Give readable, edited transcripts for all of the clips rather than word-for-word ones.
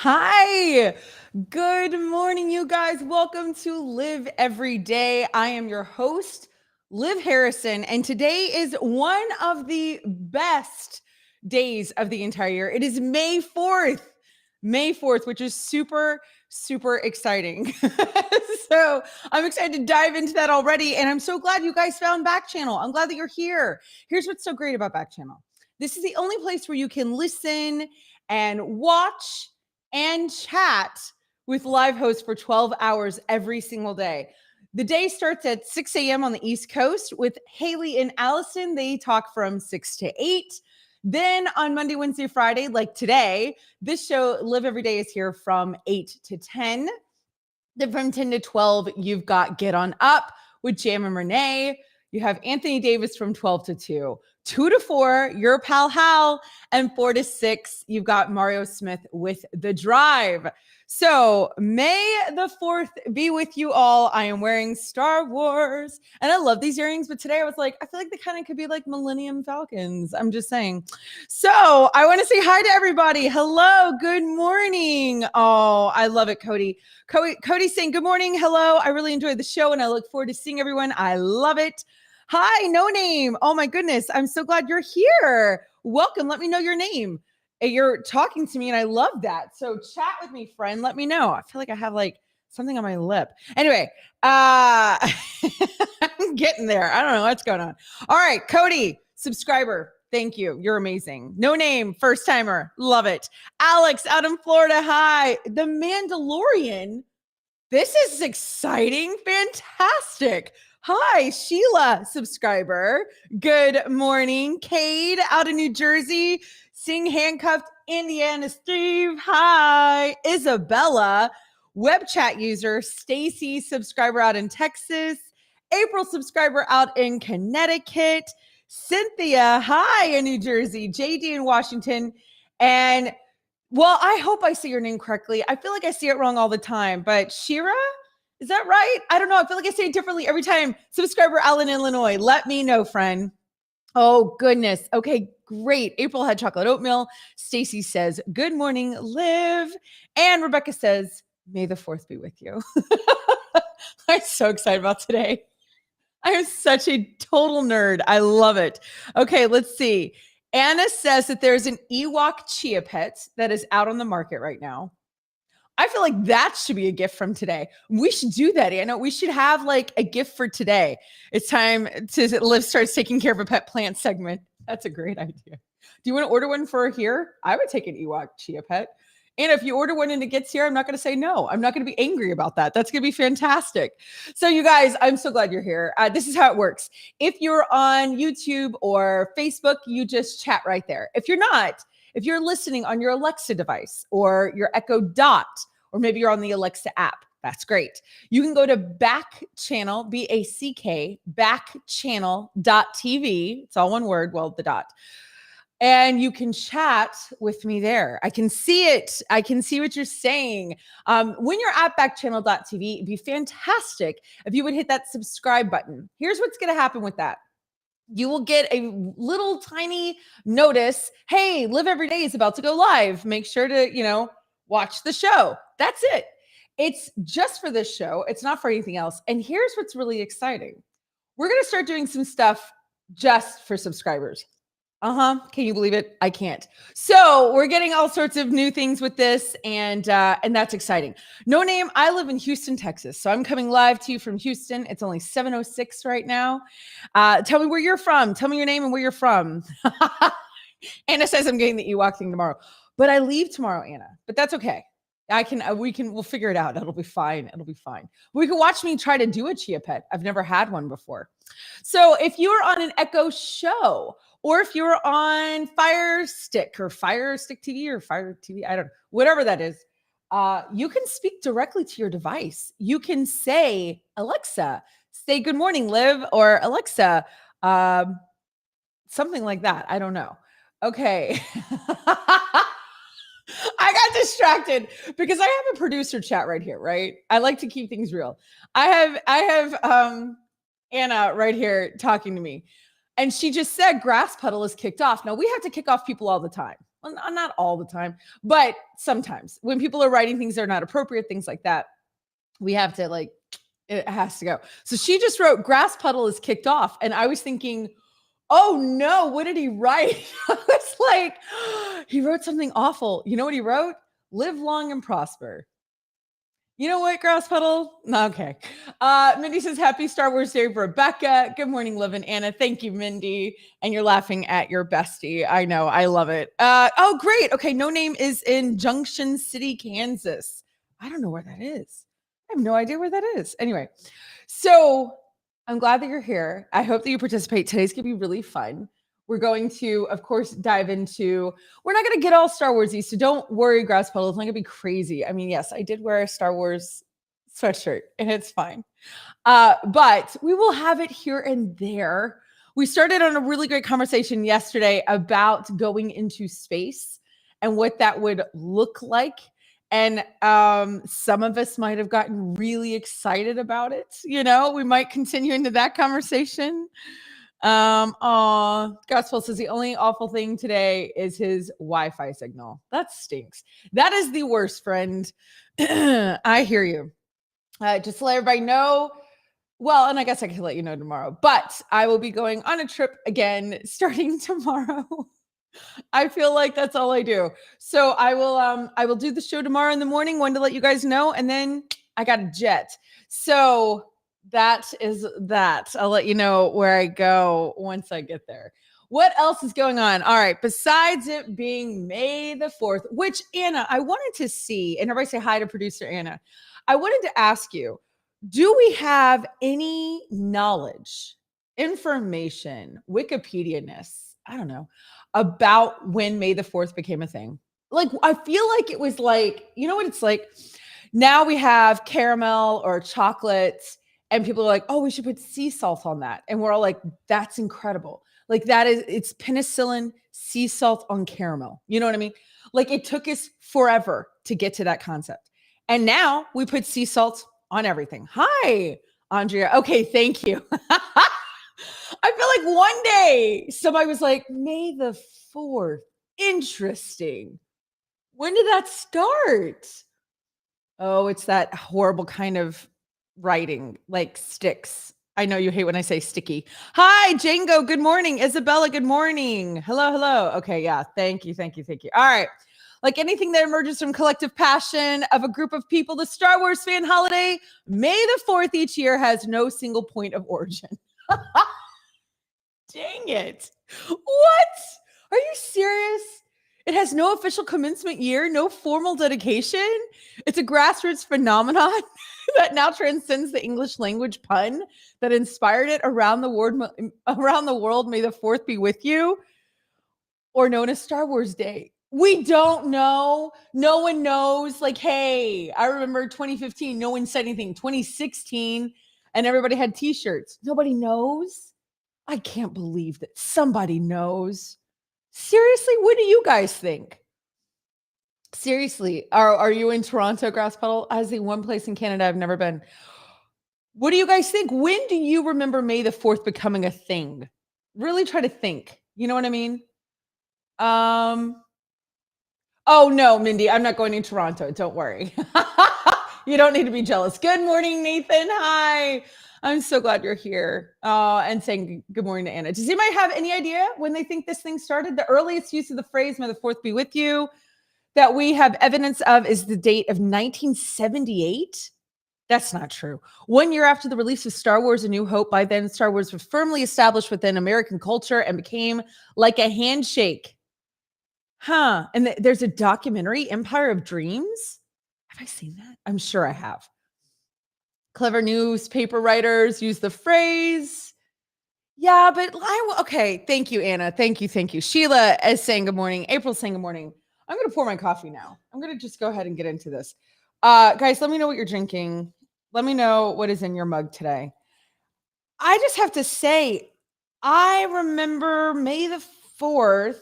Hi, good morning, you guys. Welcome to Live Every Day. I am your host, Liv Harrison, and today is one of the best days of the entire year. It is May 4th. May 4th, which is super exciting. So I'm excited to dive into that already. And I'm so glad you guys found Backchannel. I'm glad that you're here. Here's what's so great about Backchannel. This is the only place where you can listen and watch and chat with live hosts for 12 hours every single day. The day starts at 6 a.m. on the East Coast with Haley and Allison. They talk from 6 to 8. Then on Monday, Wednesday, Friday, like today, this show, Live Every Day, is here from 8 to 10. Then from 10 to 12, you've got Get On Up with Jam and Renee. You have Anthony Davis from 12 to 2. 2 to 4, your pal Hal. And 4 to 6, you've got Mario Smith with The Drive. So May the 4th be with you all. I am wearing Star Wars. And I love these earrings, but today I was like, I feel like they kind of could be like Millennium Falcons. I'm just saying. So I want to say hi to everybody. Hello, good morning. Oh, I love it, Cody. Cody's saying, good morning. Hello. I really enjoyed the show and I look forward to seeing everyone. I love it. Hi, No Name. Oh my goodness. I'm so glad you're here. Welcome. Let me know your name. You're talking to me and I love that. So chat with me, friend. Let me know. I feel like I have like something on my lip. Anyway, I'm getting there. I don't know what's going on. All right, Cody, subscriber. Thank you. You're amazing. No Name, first timer. Love it. Alex out in Florida. Hi. The Mandalorian. This is exciting. Fantastic. Hi, Sheila, subscriber. Good morning. Cade out of New Jersey. Seeing handcuffed Indiana Steve. Hi, Isabella. Web chat user. Stacy, subscriber out in Texas. April, subscriber out in Connecticut. Cynthia, hi in New Jersey. JD in Washington. And well, I hope I say your name correctly. I feel like I say it wrong all the time, but Shira, is that right? I don't know. I feel like I say it differently every time. Subscriber Alan, Illinois. Let me know, friend. Oh, goodness. Okay, great. April had chocolate oatmeal. Stacy says, good morning, Liv. And Rebecca says, may the 4th be with you. I'm so excited about today. I am such a total nerd. I love it. Okay, let's see. Anna says that there's an Ewok Chia Pet that is out on the market right now. I feel like that should be a gift from today. We should do that, Anna. We should have like a gift for today. It's time to Liv starts taking care of a pet plant segment. That's a great idea. Do you want to order one for here? I would take an Ewok Chia Pet. And if you order one and it gets here, I'm not going to say no. I'm not going to be angry about that. That's going to be fantastic. So you guys, I'm so glad you're here. This is how it works. If you're on YouTube or Facebook, you just chat right there. If you're not, if you're listening on your Alexa device or your Echo Dot, or maybe you're on the Alexa app, that's great. You can go to Backchannel, B-A-C-K, backchannel.tv. It's all one word, well, the dot. And you can chat with me there. I can see it. I can see what you're saying. When you're at backchannel.tv, it'd be fantastic if you would hit that subscribe button. Here's what's going to happen with that. You will get a little tiny notice. Hey, Live Every Day is about to go live. Make sure to, watch the show. That's it. It's just for this show. It's not for anything else. And here's what's really exciting. We're going to start doing some stuff just for subscribers. Can you believe it? I can't. So we're getting all sorts of new things with this, and that's exciting. No Name. I live in Houston, Texas, so I'm coming live to you from Houston. It's only 7:06 right now. Tell me where you're from. Tell me your name and where you're from. Anna says I'm getting the Ewok thing tomorrow, but I leave tomorrow, Anna. But that's okay. We'll figure it out. It'll be fine. It'll be fine. We can watch me try to do a Chia Pet. I've never had one before. So if you're on an Echo show, or if you're on Fire Stick TV or Fire TV, I don't know, whatever that is, you can speak directly to your device. You can say, Alexa, say good morning, Liv, or Alexa, something like that. I don't know. Okay. I got distracted because I have a producer chat right here, right? I like to keep things real. I have Anna right here talking to me. And she just said grass puddle is kicked off. Now we have to kick off people all the time. Well, not all the time, but sometimes when people are writing things that are not appropriate, things like that, we have to like, it has to go. So she just wrote grass puddle is kicked off. And I was thinking, oh no, what did he write? I was like, he wrote something awful. You know what he wrote? Live long and prosper. You know what, grass puddle? Okay. Mindy says, happy Star Wars Day, Rebecca. Good morning, Liv and Anna. Thank you, Mindy. And you're laughing at your bestie. I know. I love it. Oh, great. Okay. No Name is in Junction City, Kansas. I don't know where that is. I have no idea where that is. Anyway, so I'm glad that you're here. I hope that you participate. Today's going to be really fun. We're going to, of course, dive into, we're not going to get all Star Wars-y, so don't worry, Grass Puddle. It's not going to be crazy. I mean, yes, I did wear a Star Wars sweatshirt, and it's fine. But we will have it here and there. We started on a really great conversation yesterday about going into space and what that would look like. And some of us might have gotten really excited about it. You know, we might continue into that conversation. Gospel says the only awful thing today is his Wi-Fi signal. That stinks. That is the worst, friend. I hear you. Just to let everybody know. Well, and I guess I can let you know tomorrow, but I will be going on a trip again starting tomorrow. I feel like that's all I do. So I will do the show tomorrow in the morning, one to let you guys know, and then I got a jet. So that is that. I'll let you know where I go once I get there. What else is going on? All right. Besides it being May the 4th, which Anna, I wanted to see, and everybody say hi to producer Anna. I wanted to ask you, do we have any knowledge, information, Wikipedia-ness, I don't know, about when May the 4th became a thing? Like, I feel like it was like, you know what it's like? Now we have caramel or chocolate, and people are like, oh, we should put sea salt on that. And we're all like, that's incredible. Like it's penicillin, sea salt on caramel. You know what I mean? Like it took us forever to get to that concept. And now we put sea salt on everything. Hi, Andrea. Okay, thank you. I feel like one day somebody was like, May the 4th. Interesting. When did that start? Oh, it's that horrible kind of writing, like sticks. I know you hate when I say sticky. Hi, Django. Good morning. Isabella, good morning. Hello, hello. Okay, yeah. Thank you, thank you, thank you. All right. Like anything that emerges from collective passion of a group of people, the Star Wars fan holiday, May the 4th each year has no single point of origin. Dang it. What? Are you serious? It has no official commencement year, no formal dedication. It's a grassroots phenomenon that now transcends the English language pun that inspired it around the world. May the 4th be with you, or known as Star Wars Day. We don't know. No one knows. Like, hey, I remember 2015, no one said anything. 2016, and everybody had t-shirts. Nobody knows. I can't believe that somebody knows. Seriously, what do you guys think? Seriously, are you in Toronto, Grass Puddle? As the one place in Canada I've never been. What do you guys think? When do you remember May the 4th becoming a thing? Really try to think. You know what I mean? Oh no, Mindy, I'm not going to Toronto. Don't worry. You don't need to be jealous. Good morning, Nathan. Hi. I'm so glad you're here and saying good morning to Anna. Does anybody have any idea when they think this thing started? The earliest use of the phrase, May the 4th be with you, that we have evidence of is the date of 1978. That's not true. 1 year after the release of Star Wars: A New Hope, by then Star Wars was firmly established within American culture and became like a handshake. Huh. And there's a documentary, Empire of Dreams. Have I seen that? I'm sure I have. Clever newspaper writers use the phrase. Yeah, but okay. Thank you, Anna. Thank you. Sheila is saying good morning. April's saying good morning. I'm going to pour my coffee now. I'm going to just go ahead and get into this. Guys, let me know what you're drinking. Let me know what is in your mug today. I just have to say, I remember May the 4th.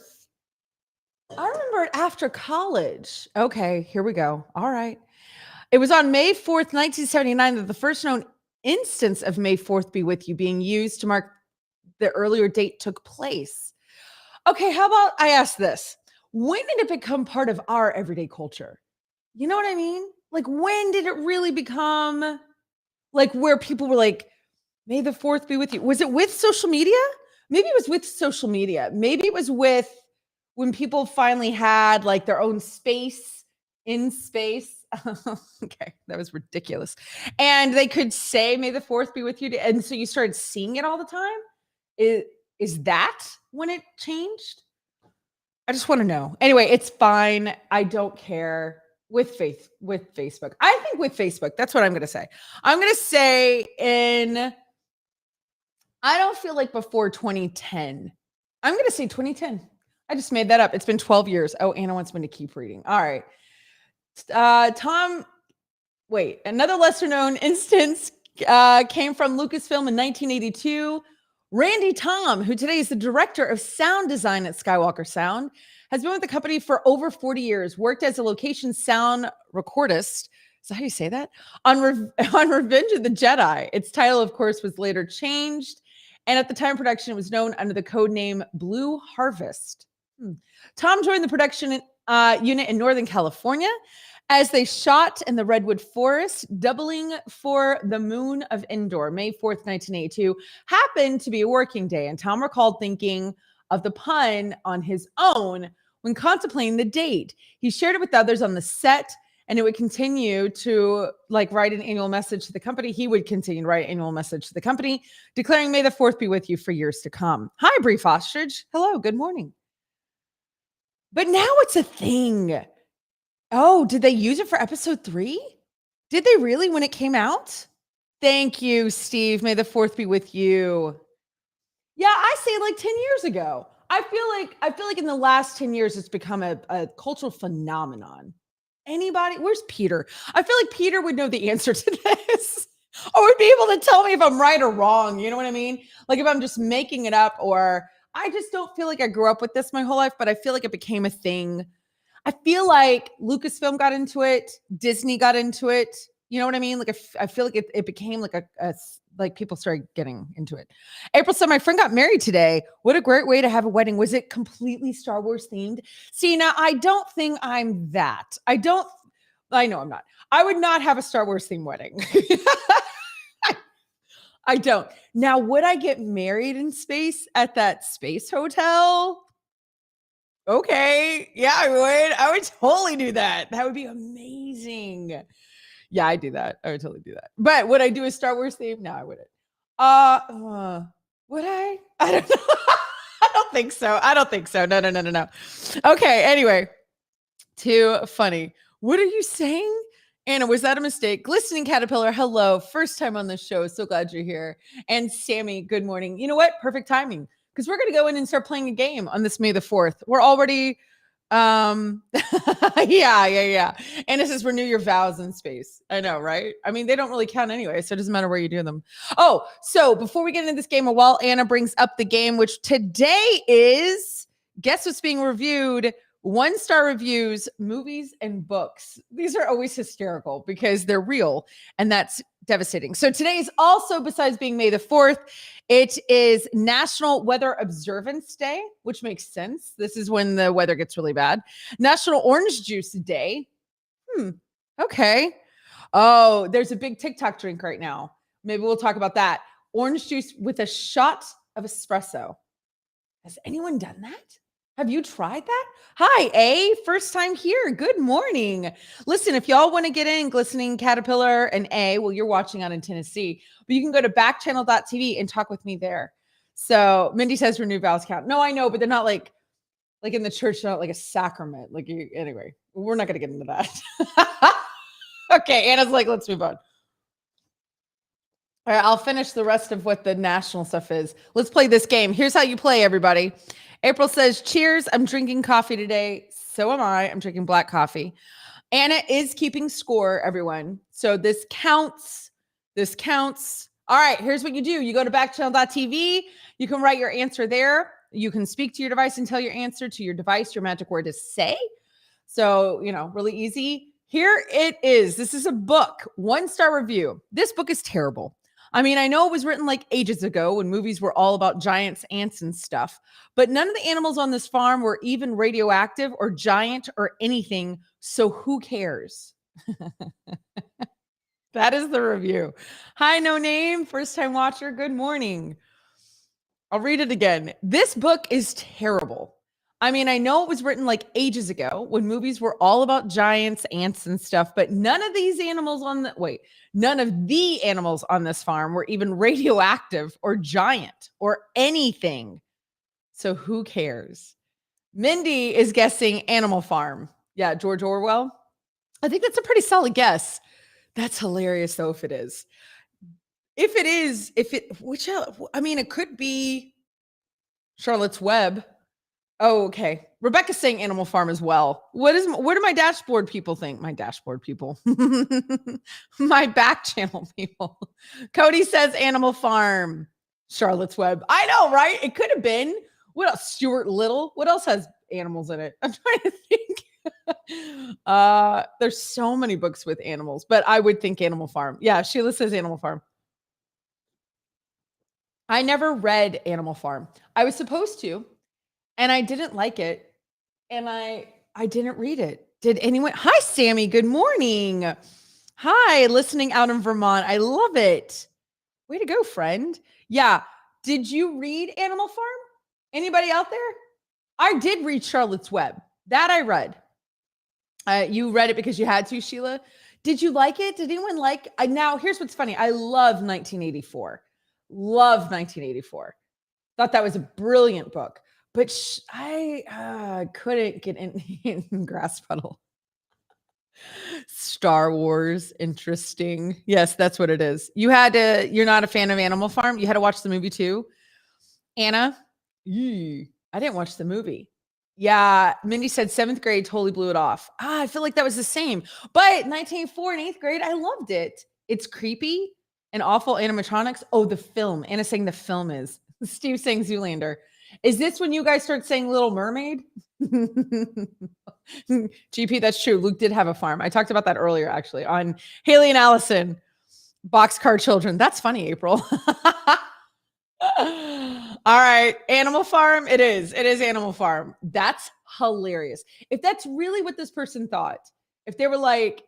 I remember it after college. Okay, here we go. All right. It was on May 4th, 1979, that the first known instance of May 4th be with you being used to mark the earlier date took place. Okay, how about I ask this? when did it become part of our everyday culture? You know what I mean? Like, when did it really become like where people were like, may the fourth be with you? Was it with social media? Maybe it was with social media. Maybe it was with when people finally had like their own space in space. Okay, that was ridiculous. And they could say, may the fourth be with you. And so you started seeing it all the time. Is that when it changed? I just want to know. Anyway, it's fine. I don't care with Facebook. I think with Facebook, that's what I'm going to say. I'm going to say I don't feel like before 2010. I'm going to say 2010. I just made that up. It's been 12 years. Oh, Anna wants me to keep reading. All right. Another lesser known instance came from Lucasfilm in 1982. Randy Tom, who today is the director of sound design at Skywalker Sound, has been with the company for over 40 years, worked as a location sound recordist. Is that how you say that? On Revenge of the Jedi. Its title, of course, was later changed. And at the time of production, it was known under the code name Blue Harvest. Tom joined the production unit in Northern California as they shot in the Redwood Forest, doubling for the moon of Endor. May 4th, 1982 happened to be a working day, and Tom recalled thinking of the pun on his own when contemplating the date. He shared it with others on the set, and it would continue to write an annual message to the company. He would continue to write an annual message to the company, declaring, may the fourth be with you for years to come. Hi, Brief Ostrich. Hello, good morning. But now it's a thing. Oh, did they use it for episode 3? Did they really when it came out? Thank you, Steve. May the fourth be with you. Yeah, I say like 10 years ago. I feel like in the last 10 years, it's become a cultural phenomenon. Anybody? Where's Peter? I feel like Peter would know the answer to this or would be able to tell me if I'm right or wrong. You know what I mean? Like if I'm just making it up, or I just don't feel like I grew up with this my whole life, but I feel like it became a thing. I feel like Lucasfilm got into it. Disney got into it. You know what I mean? Like I feel like it became like like people started getting into it. April said, my friend got married today. What a great way to have a wedding. Was it completely Star Wars themed? See, now I don't think I'm that. I know I'm not. I would not have a Star Wars themed wedding. I don't. Now, would I get married in space at that space hotel? Okay. Yeah, I would. I would totally do that. That would be amazing. Yeah, I do that. I would totally do that. But would I do a Star Wars theme? No, I wouldn't. Would I? I don't know. I don't think so. No. Okay, anyway. Too funny. What are you saying? Anna, was that a mistake? Glistening Caterpillar, hello. First time on the show. So glad you're here. And Sammy, good morning. You know what? Perfect timing. Because we're going to go in and start playing a game on this May the 4th. We're already yeah. And it says renew your vows in space. I know, right? I mean, they don't really count anyway, so it doesn't matter where you do them. Oh, so before we get into this game, while Anna brings up the game, which today is, guess what's being reviewed? 1-star reviews, movies, and books. These are always hysterical because they're real, and that's devastating. So today is also, besides being May the 4th, it is National Weather Observance Day, which makes sense. This is when the weather gets really bad. National Orange Juice Day. Okay. Oh, there's a big TikTok drink right now. Maybe we'll talk about that. Orange juice with a shot of espresso. Has anyone done that? Have you tried that? Hi, A. First time here. Good morning. Listen, if y'all want to get in, Glistening Caterpillar and A, well, you're watching out in Tennessee, but you can go to backchannel.tv and talk with me there. So Mindy says renew vows count. No, I know, but they're not like in the church, not like a sacrament. Anyway, we're not going to get into that. Okay, Anna's like, let's move on. All right, I'll finish the rest of what the national stuff is. Let's play this game. Here's how you play, everybody. April says, cheers. I'm drinking coffee today. So am I. I'm drinking black coffee. Anna is keeping score, everyone. So this counts. This counts. All right, here's what you do. You go to backchannel.tv. You can write your answer there. You can speak to your device and tell your answer to your device. Your magic word is say. So, really easy. Here it is. This is a book, 1-star review. This book is terrible. I mean, I know it was written like ages ago when movies were all about giants, ants, and stuff, but none of the animals on this farm were even radioactive or giant or anything. So who cares? That is the review. Hi, no name, first time watcher. Good morning. I'll read it again. This book is terrible. I mean, I know it was written like ages ago when movies were all about giants, ants, and stuff, but none of the animals on this farm were even radioactive or giant or anything. So who cares? Mindy is guessing Animal Farm. Yeah, George Orwell. I think that's a pretty solid guess. That's hilarious, though, if it is. It could be Charlotte's Web. Oh, okay. Rebecca's saying Animal Farm as well. What do my dashboard people think? My dashboard people. My back channel people. Cody says Animal Farm. Charlotte's Web. I know, right? It could have been. What else? Stuart Little. What else has animals in it? I'm trying to think. There's so many books with animals, but I would think Animal Farm. Yeah, Sheila says Animal Farm. I never read Animal Farm. I was supposed to, and I didn't like it, and I didn't read it. Did anyone? Hi, Sammy. Good morning. Hi, listening out in Vermont. I love it. Way to go, friend. Yeah. Did you read Animal Farm? Anybody out there? I did read Charlotte's Web. That I read. You read it because you had to, Sheila. Did you like it? Did anyone like? Now, here's what's funny. I love 1984. Love 1984. Thought that was a brilliant book. But I couldn't get in Grass Puddle. Star Wars, interesting. Yes, that's what it is. You're not a fan of Animal Farm? You had to watch the movie too? Anna? I didn't watch the movie. Yeah, Mindy said 7th grade totally blew it off. I feel like that was the same. But 1984 and 8th grade, I loved it. It's creepy and awful animatronics. Oh, the film. Anna's saying the film is. Steve saying Zoolander. Is this when you guys start saying Little Mermaid? GP, that's true. Luke did have a farm. I talked about that earlier, actually, on Haley and Allison, Boxcar Children. That's funny, April. All right. Animal Farm. It is. It is Animal Farm. That's hilarious. If that's really what this person thought, if they were like,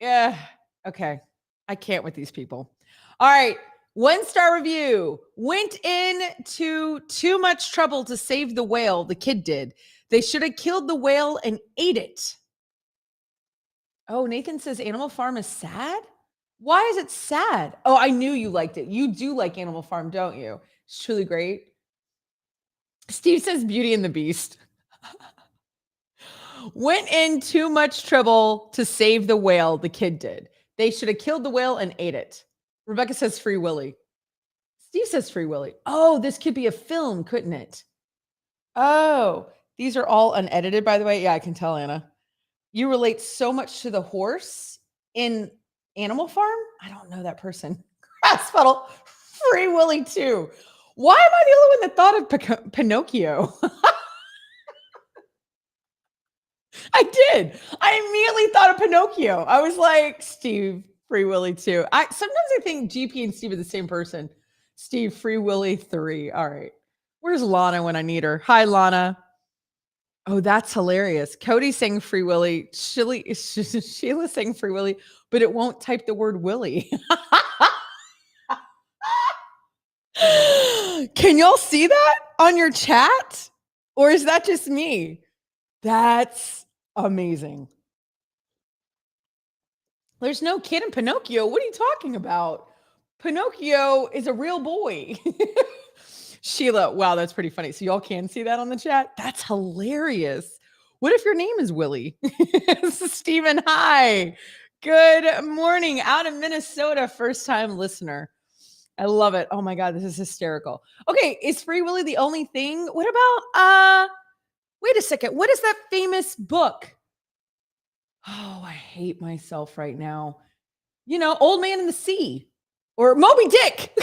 yeah, okay, I can't with these people. All right. 1-star review. Went into too much trouble to save the whale. The kid did. They should have killed the whale and ate it. Oh, Nathan says Animal Farm is sad. Why is it sad? Oh, I knew you liked it. You do like Animal Farm, don't you? It's truly great. Steve says Beauty and the Beast. Went in too much trouble to save the whale. The kid did. They should have killed the whale and ate it. Rebecca says Free Willy. Steve says Free Willy. Oh, this could be a film, couldn't it? Oh, these are all unedited, by the way. Yeah, I can tell, Anna. You relate so much to the horse in Animal Farm? I don't know that person. Grass Puddle. Free Willy too. Why am I the only one that thought of Pinocchio? I did. I immediately thought of Pinocchio. I was like, Steve, Free Willy too. Sometimes I think GP and Steve are the same person. Steve, Free Willy 3. All right. Where's Lana when I need her? Hi, Lana. Oh, that's hilarious. Cody's saying Free Willy. Sheila's saying Free Willy, but it won't type the word Willy. Can y'all see that on your chat? Or is that just me? That's amazing. There's no kid in Pinocchio. What are you talking about? Pinocchio is a real boy. Sheila, wow, that's pretty funny. So y'all can see that on the chat? That's hilarious. What if your name is Willie? Stephen, hi. Good morning. Out in Minnesota, first-time listener. I love it. Oh my God, this is hysterical. Okay, is Free Willy the only thing? What about, wait a second. What is that famous book? Oh, I hate myself right now. You know, Old Man in the Sea or Moby Dick.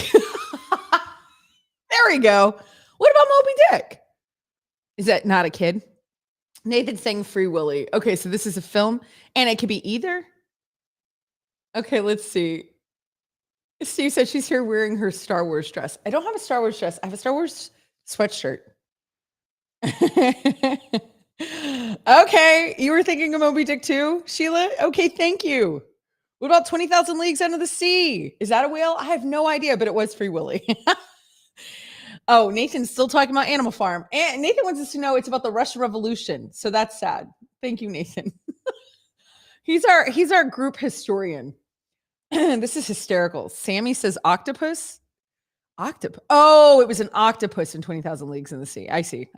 There we go. What about Moby Dick? Is that not a kid? Nathan saying Free Willy. Okay, so this is a film and it could be either. Okay, let's see. Steve said she's here wearing her Star Wars dress. I don't have a Star Wars dress. I have a Star Wars sweatshirt. Okay, you were thinking of Moby Dick too, Sheila? Okay, thank you. What about 20,000 Leagues Under the Sea? Is that a whale? I have no idea, but it was Free Willy. Oh, Nathan's still talking about Animal Farm. And Nathan wants us to know it's about the Russian Revolution. So that's sad. Thank you, Nathan. He's our group historian. This is hysterical. Sammy says octopus. Oh, it was an octopus in 20,000 Leagues in the Sea. I see.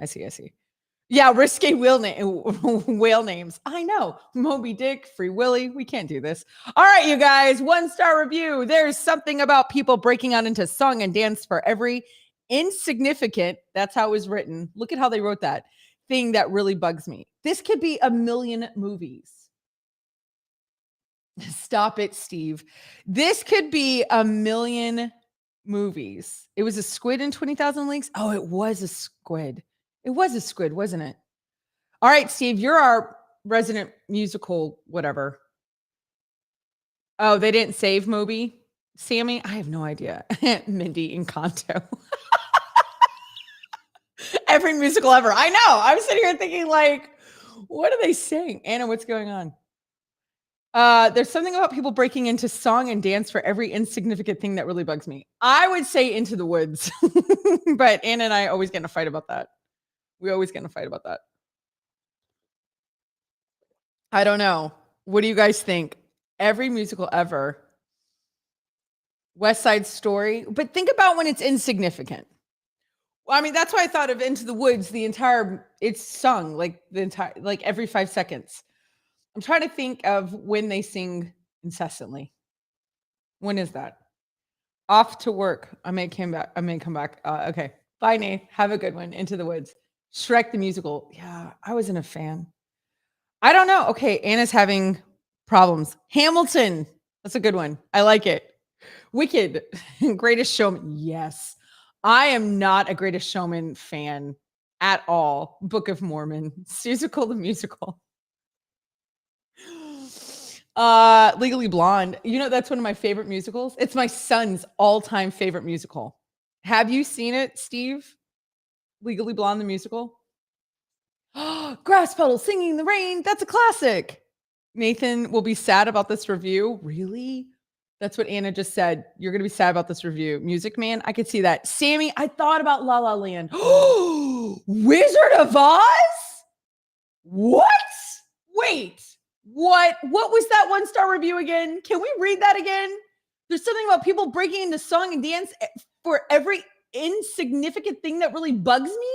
Yeah, risque whale names. I know. Moby Dick, Free Willy. We can't do this. All right, you guys. 1-star review. There's something about people breaking out into song and dance for every insignificant, that's how it was written. Look at how they wrote that thing that really bugs me. This could be a million movies. Stop it, Steve. This could be a million movies. It was a squid in 20,000 Leagues. Oh, it was a squid. It was a squid, wasn't it? All right, Steve, you're our resident musical whatever. Oh, they didn't save Moby? Sammy? I have no idea. Mindy Encanto. Every musical ever. I know. I'm sitting here thinking, like, what are they saying? Anna, what's going on? There's something about people breaking into song and dance for every insignificant thing that really bugs me. I would say Into the Woods, but Anna and I always get in a fight about that. We always get in a fight about that. I don't know. What do you guys think? Every musical ever. West Side Story. But think about when it's insignificant. Well, I mean, that's why I thought of Into the Woods. It's sung like every 5 seconds. I'm trying to think of when they sing incessantly. When is that? Off to work. I may come back. Okay. Bye, Nate. Have a good one. Into the Woods. Shrek the musical. Yeah, I wasn't a fan. I don't know. Okay, Anna's having problems. Hamilton. That's a good one. I like it. Wicked. Greatest Showman. Yes. I am not a Greatest Showman fan at all. Book of Mormon. Seussical the musical. Legally Blonde. You know, that's one of my favorite musicals. It's my son's all-time favorite musical. Have you seen it, Steve? Legally Blonde, the musical? Grass Puddle Singing in the Rain. That's a classic. Nathan will be sad about this review. Really? That's what Anna just said. You're going to be sad about this review. Music Man, I could see that. Sammy, I thought about La La Land. Wizard of Oz? What? Wait. What was that 1-star review again? Can we read that again? There's something about people breaking into song and dance for every insignificant thing that really bugs me.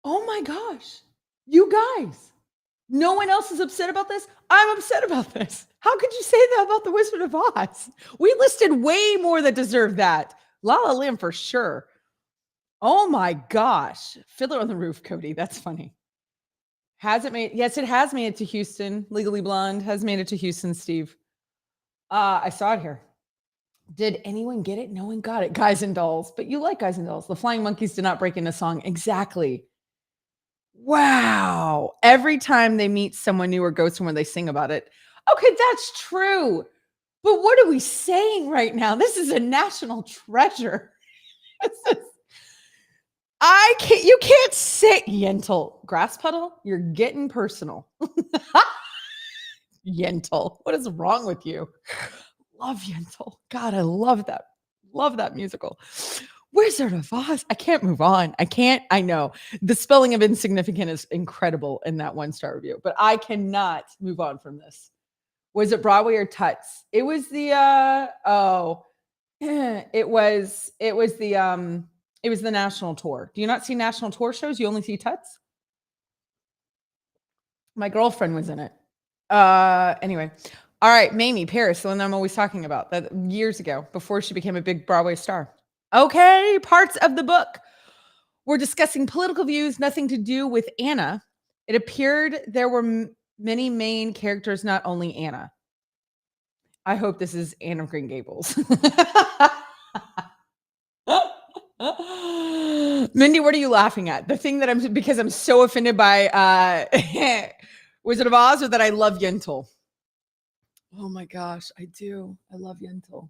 Oh my gosh. You guys. No one else is upset about this? I'm upset about this. How could you say that about the Wizard of Oz? We listed way more that deserve that. La La Land for sure. Oh my gosh. Fiddler on the Roof, Cody. That's funny. Has it made? Yes, it has made it to Houston. Legally Blonde has made it to Houston, Steve. I saw it here. Did anyone get it? No one got it. Guys and Dolls. But you like Guys and Dolls. The Flying Monkeys did not break into song. Exactly. Wow. Every time they meet someone new or go somewhere, they sing about it. Okay, that's true. But what are we saying right now? This is a national treasure. You can't say Yentl. Grass Puddle? You're getting personal. Yentl. What is wrong with you? Love Yentl. God, I love that. Love that musical. Wizard of Oz. I can't move on. I know. The spelling of insignificant is incredible in that 1-star review, but I cannot move on from this. Was it Broadway or Tuts? It was the it was the national tour. Do you not see national tour shows? You only see Tuts? My girlfriend was in it. Anyway. All right, Mamie Paris, the one that I'm always talking about, that years ago, before she became a big Broadway star. Okay, parts of the book. We're discussing political views, nothing to do with Anna. It appeared there were many main characters, not only Anna. I hope this is Anne of Green Gables. Mindy, what are you laughing at? The thing that because I'm so offended by Wizard of Oz, or that I love Yentl? Oh my gosh, I do. I love Yentl.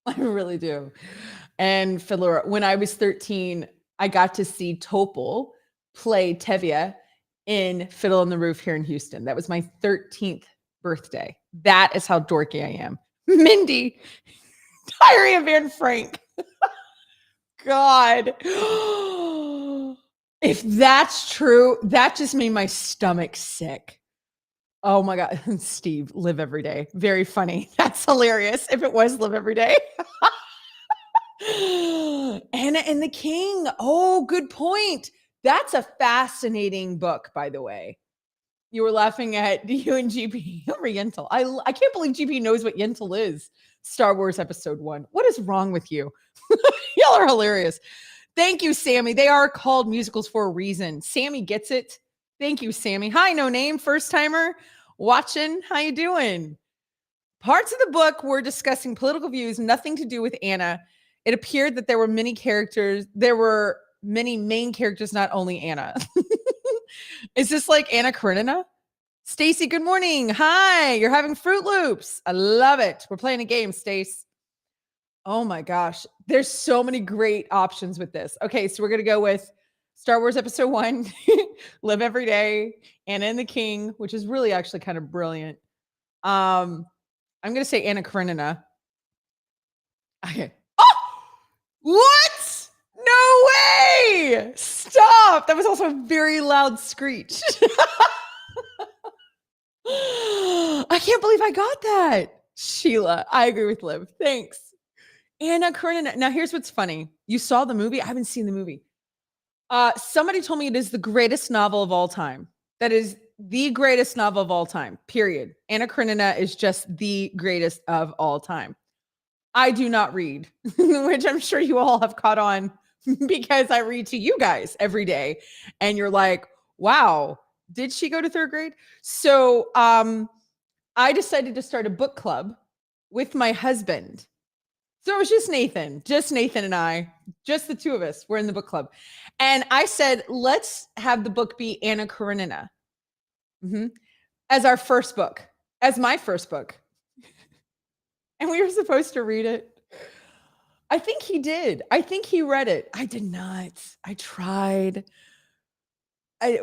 I really do. And Fiddler, when I was 13, I got to see Topol play Tevye in Fiddle on the Roof here in Houston. That was my 13th birthday. That is how dorky I am. Mindy, Diary of Anne Frank. God. If that's true, that just made my stomach sick. Oh my God. Steve, Live Every Day. Very funny. That's hilarious. If it was Live Every Day. Anna and the King. Oh, good point. That's a fascinating book, by the way. You were laughing at you and GP over Yentl. I can't believe GP knows what Yentl is. Star Wars Episode 1. What is wrong with you? Y'all are hilarious. Thank you, Sammy. They are called musicals for a reason. Sammy gets it. Thank you, Sammy. Hi, no name, first timer watching. How you doing? Parts of the book were discussing political views, nothing to do with Anna. It appeared that there were many characters. There were many main characters, not only Anna. Is this like Anna Karenina? Stacy, good morning. Hi, you're having Fruit Loops. I love it. We're playing a game, Stace. Oh my gosh. There's so many great options with this. Okay, so we're going to go with Star Wars Episode 1, Live Every Day, Anna and the King, which is really actually kind of brilliant. I'm going to say Anna Karenina. Okay. Oh! What? No way! Stop! That was also a very loud screech. I can't believe I got that. Sheila, I agree with Liv. Thanks. Anna Karenina. Now, here's what's funny. You saw the movie? I haven't seen the movie. Somebody told me it is the greatest novel of all time. That is the greatest novel of all time, period. Anna Karenina is just the greatest of all time. I do not read, which I'm sure you all have caught on because I read to you guys every day. And you're like, wow, did she go to third grade? So I decided to start a book club with my husband. So it was just Nathan and I, just the two of us were in the book club. And I said, let's have the book be Anna Karenina as our first book, as my first book. And we were supposed to read it. I think he did. I think he read it. I did not. I tried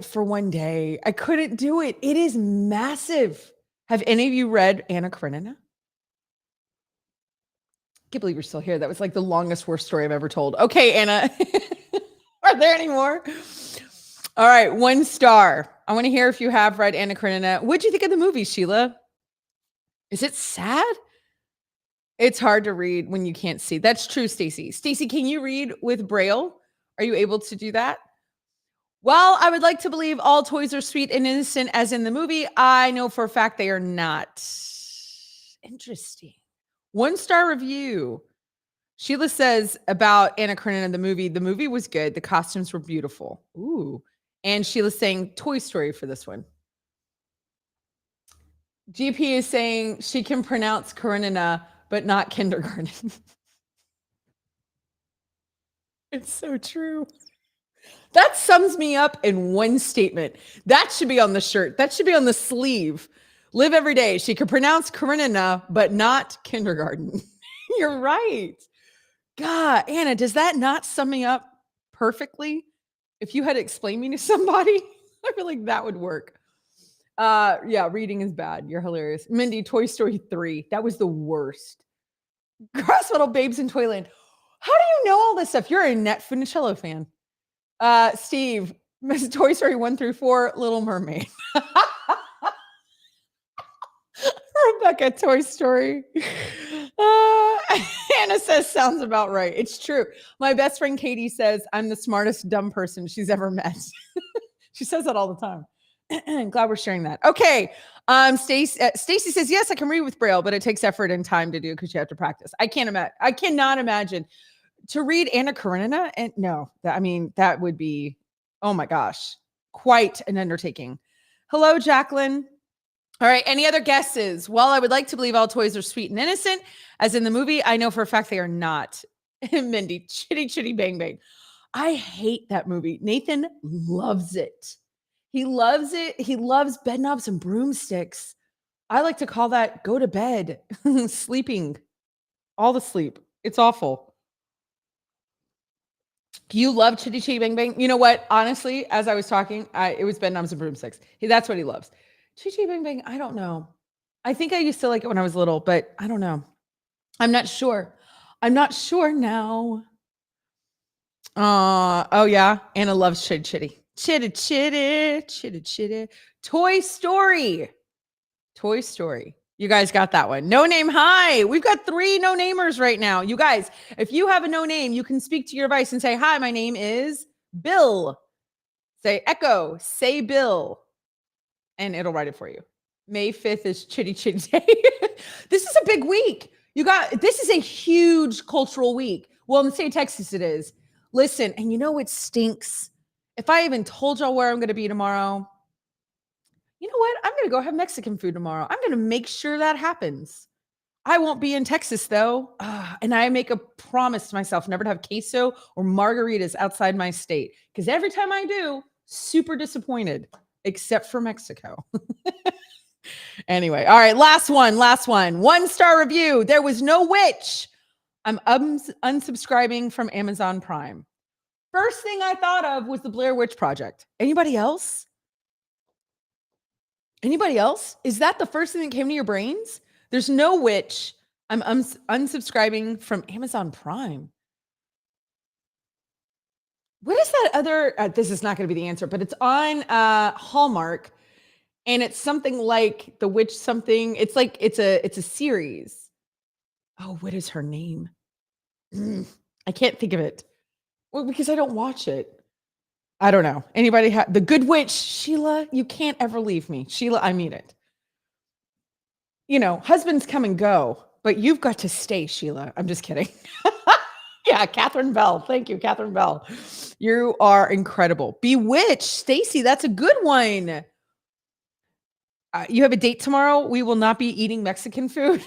for one day. I couldn't do it. It is massive. Have any of you read Anna Karenina? I can't believe you're still here. That was like the longest worst story I've ever told. Okay, Anna. Are there any more? All right, 1 star. I want to hear if you have read Anna Karenina. What'd you think of the movie, Sheila? Is it sad? It's hard to read when you can't see. That's true, Stacy. Stacy, can you read with Braille? Are you able to do that? Well, I would like to believe all toys are sweet and innocent as in the movie. I know for a fact they are not. Interesting. 1 star review. Sheila says about Anna Karenina, the movie was good. The costumes were beautiful. Ooh. And Sheila's saying Toy Story for this one. GP is saying she can pronounce Karenina, but not kindergarten. It's so true. That sums me up in one statement. That should be on the shirt. That should be on the sleeve. Live Every Day. She can pronounce Karenina, but not kindergarten. You're right. God, Anna, does that not sum me up perfectly? If you had to explain me to somebody, I feel like that would work. Yeah, reading is bad. You're hilarious. Mindy, Toy Story 3. That was the worst. Crossmetal Babes in Toyland. How do you know all this stuff? You're a Net Funicello fan. Steve, Toy Story 1 through 4, Little Mermaid. Rebecca, Toy Story. Anna says, sounds about right. It's true. My best friend Katie says, I'm the smartest dumb person she's ever met. She says that all the time. Glad we're sharing that. Okay. Stacy says, yes, I can read with Braille, but it takes effort and time to do because you have to practice. I cannot imagine to read Anna Karenina. And no, that would be, oh my gosh, quite an undertaking. Hello, Jacqueline. All right. Any other guesses? Well, I would like to believe all toys are sweet and innocent, as in the movie. I know for a fact they are not. Mindy, Chitty Chitty Bang Bang. I hate that movie. Nathan loves it. He loves it. He loves Bedknobs and Broomsticks. I like to call that go to bed, sleeping, all the sleep. It's awful. You love Chitty Chitty Bang Bang. You know what? Honestly, as I was talking, it was bedknobs and broomsticks. That's what he loves. Chitty Chitty Bang Bang. I don't know. I think I used to like it when I was little, but I don't know. I'm not sure. I'm not sure now. Oh yeah. Anna loves Chitty Chitty. Chitty Chitty. Chitty Chitty. Toy Story. Toy Story. You guys got that one. No name. Hi. We've got 3 no namers right now. You guys, if you have a no name, you can speak to your device and say, hi, my name is Bill. Say echo, say Bill, and it'll write it for you. May 5th is Chitty Chitty Day. This is a big week. This is a huge cultural week. Well, in the state of Texas, it is. Listen, and you know it stinks. If I even told y'all where I'm going to be tomorrow, you know what? I'm going to go have Mexican food tomorrow. I'm going to make sure that happens. I won't be in Texas though. And I make a promise to myself never to have queso or margaritas outside my state. Because every time I do, super disappointed, except for Mexico. Anyway, all right, last one. 1-star review. There was no witch. I'm unsubscribing from Amazon Prime. First thing I thought of was the Blair Witch Project. Anybody else? Anybody else? Is that the first thing that came to your brains? There's no witch. I'm unsubscribing from Amazon Prime. What is that other? This is not going to be the answer, but it's on Hallmark, and it's something like The Witch something. It's like it's a series. Oh, what is her name? I can't think of it. Well, because I don't watch it. I don't know. Anybody have The Good Witch? Sheila, you can't ever leave me. Sheila, I mean it. You know, husbands come and go, but you've got to stay, Sheila. I'm just kidding. Yeah, Catherine Bell. Thank you, Catherine Bell. You are incredible. Bewitched, Stacy. That's a good one. You have a date tomorrow. We will not be eating Mexican food.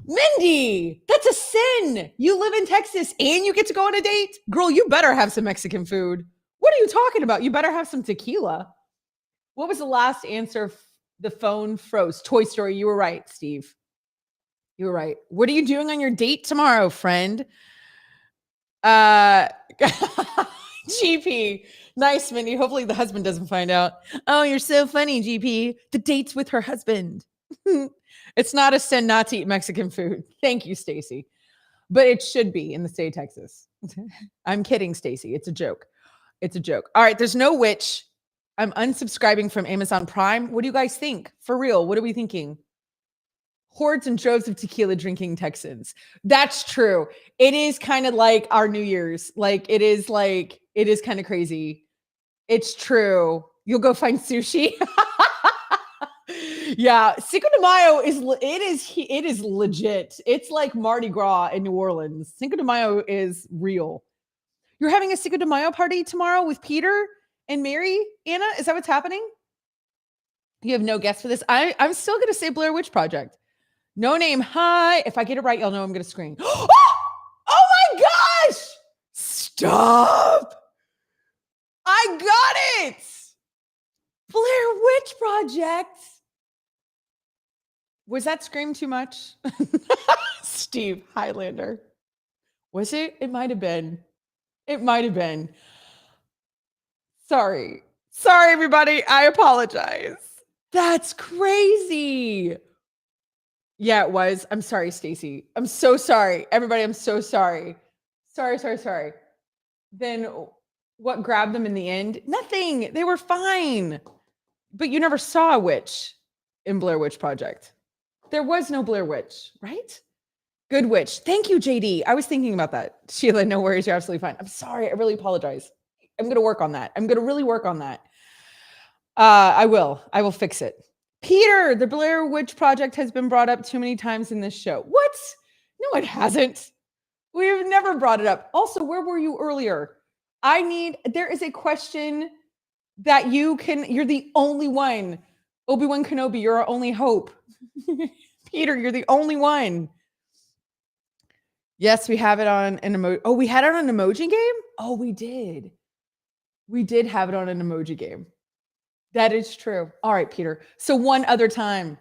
Mindy, that's a sin. You live in Texas and you get to go on a date. Girl, you better have some Mexican food. What are you talking about? You better have some tequila. What was the last answer? The phone froze. Toy Story. You were right, Steve. You were right. What are you doing on your date tomorrow, friend? GP. Nice, Mindy. Hopefully the husband doesn't find out. Oh, you're so funny, GP. The date's with her husband. It's not a sin not to eat Mexican food. Thank you, Stacy. But it should be in the state of Texas. I'm kidding, Stacy. It's a joke. It's a joke. All right, there's no witch. I'm unsubscribing from Amazon Prime. What do you guys think? For real, what are we thinking? Hordes and droves of tequila drinking Texans. That's true. It is kind of like our New Year's. It is kind of crazy. It's true. You'll go find sushi. Yeah, Cinco de Mayo is legit. It's like Mardi Gras in New Orleans. Cinco de Mayo is real. You're having a Cinco de Mayo party tomorrow with Peter and Mary, Anna? Is that what's happening? You have no guess for this. I'm still going to say Blair Witch Project. No name. Hi. If I get it right, y'all know I'm going to scream. Oh my gosh. Stop. I got it. Blair Witch Project. Was that scream too much? Steve Highlander. Was it? It might have been. It might have been. Sorry. Sorry, everybody. I apologize. That's crazy. Yeah, it was. I'm sorry, Stacy. I'm so sorry. Everybody, I'm so sorry. Sorry. Then what grabbed them in the end? Nothing. They were fine. But you never saw a witch in Blair Witch Project. There was no Blair Witch, right? Good witch. Thank you, JD. I was thinking about that. Sheila, no worries. You're absolutely fine. I'm sorry. I really apologize. I'm going to work on that. I'm going to really work on that. I will fix it. Peter, the Blair Witch Project has been brought up too many times in this show. What? No, it hasn't. We've never brought it up. Also, where were you earlier? There is a question that you're the only one. Obi-Wan Kenobi, you're our only hope. Peter, you're the only one. Yes, we have it on an emoji. Oh, we had it on an emoji game? Oh, we did. We did have it on an emoji game. That is true. All right, Peter. So one other time.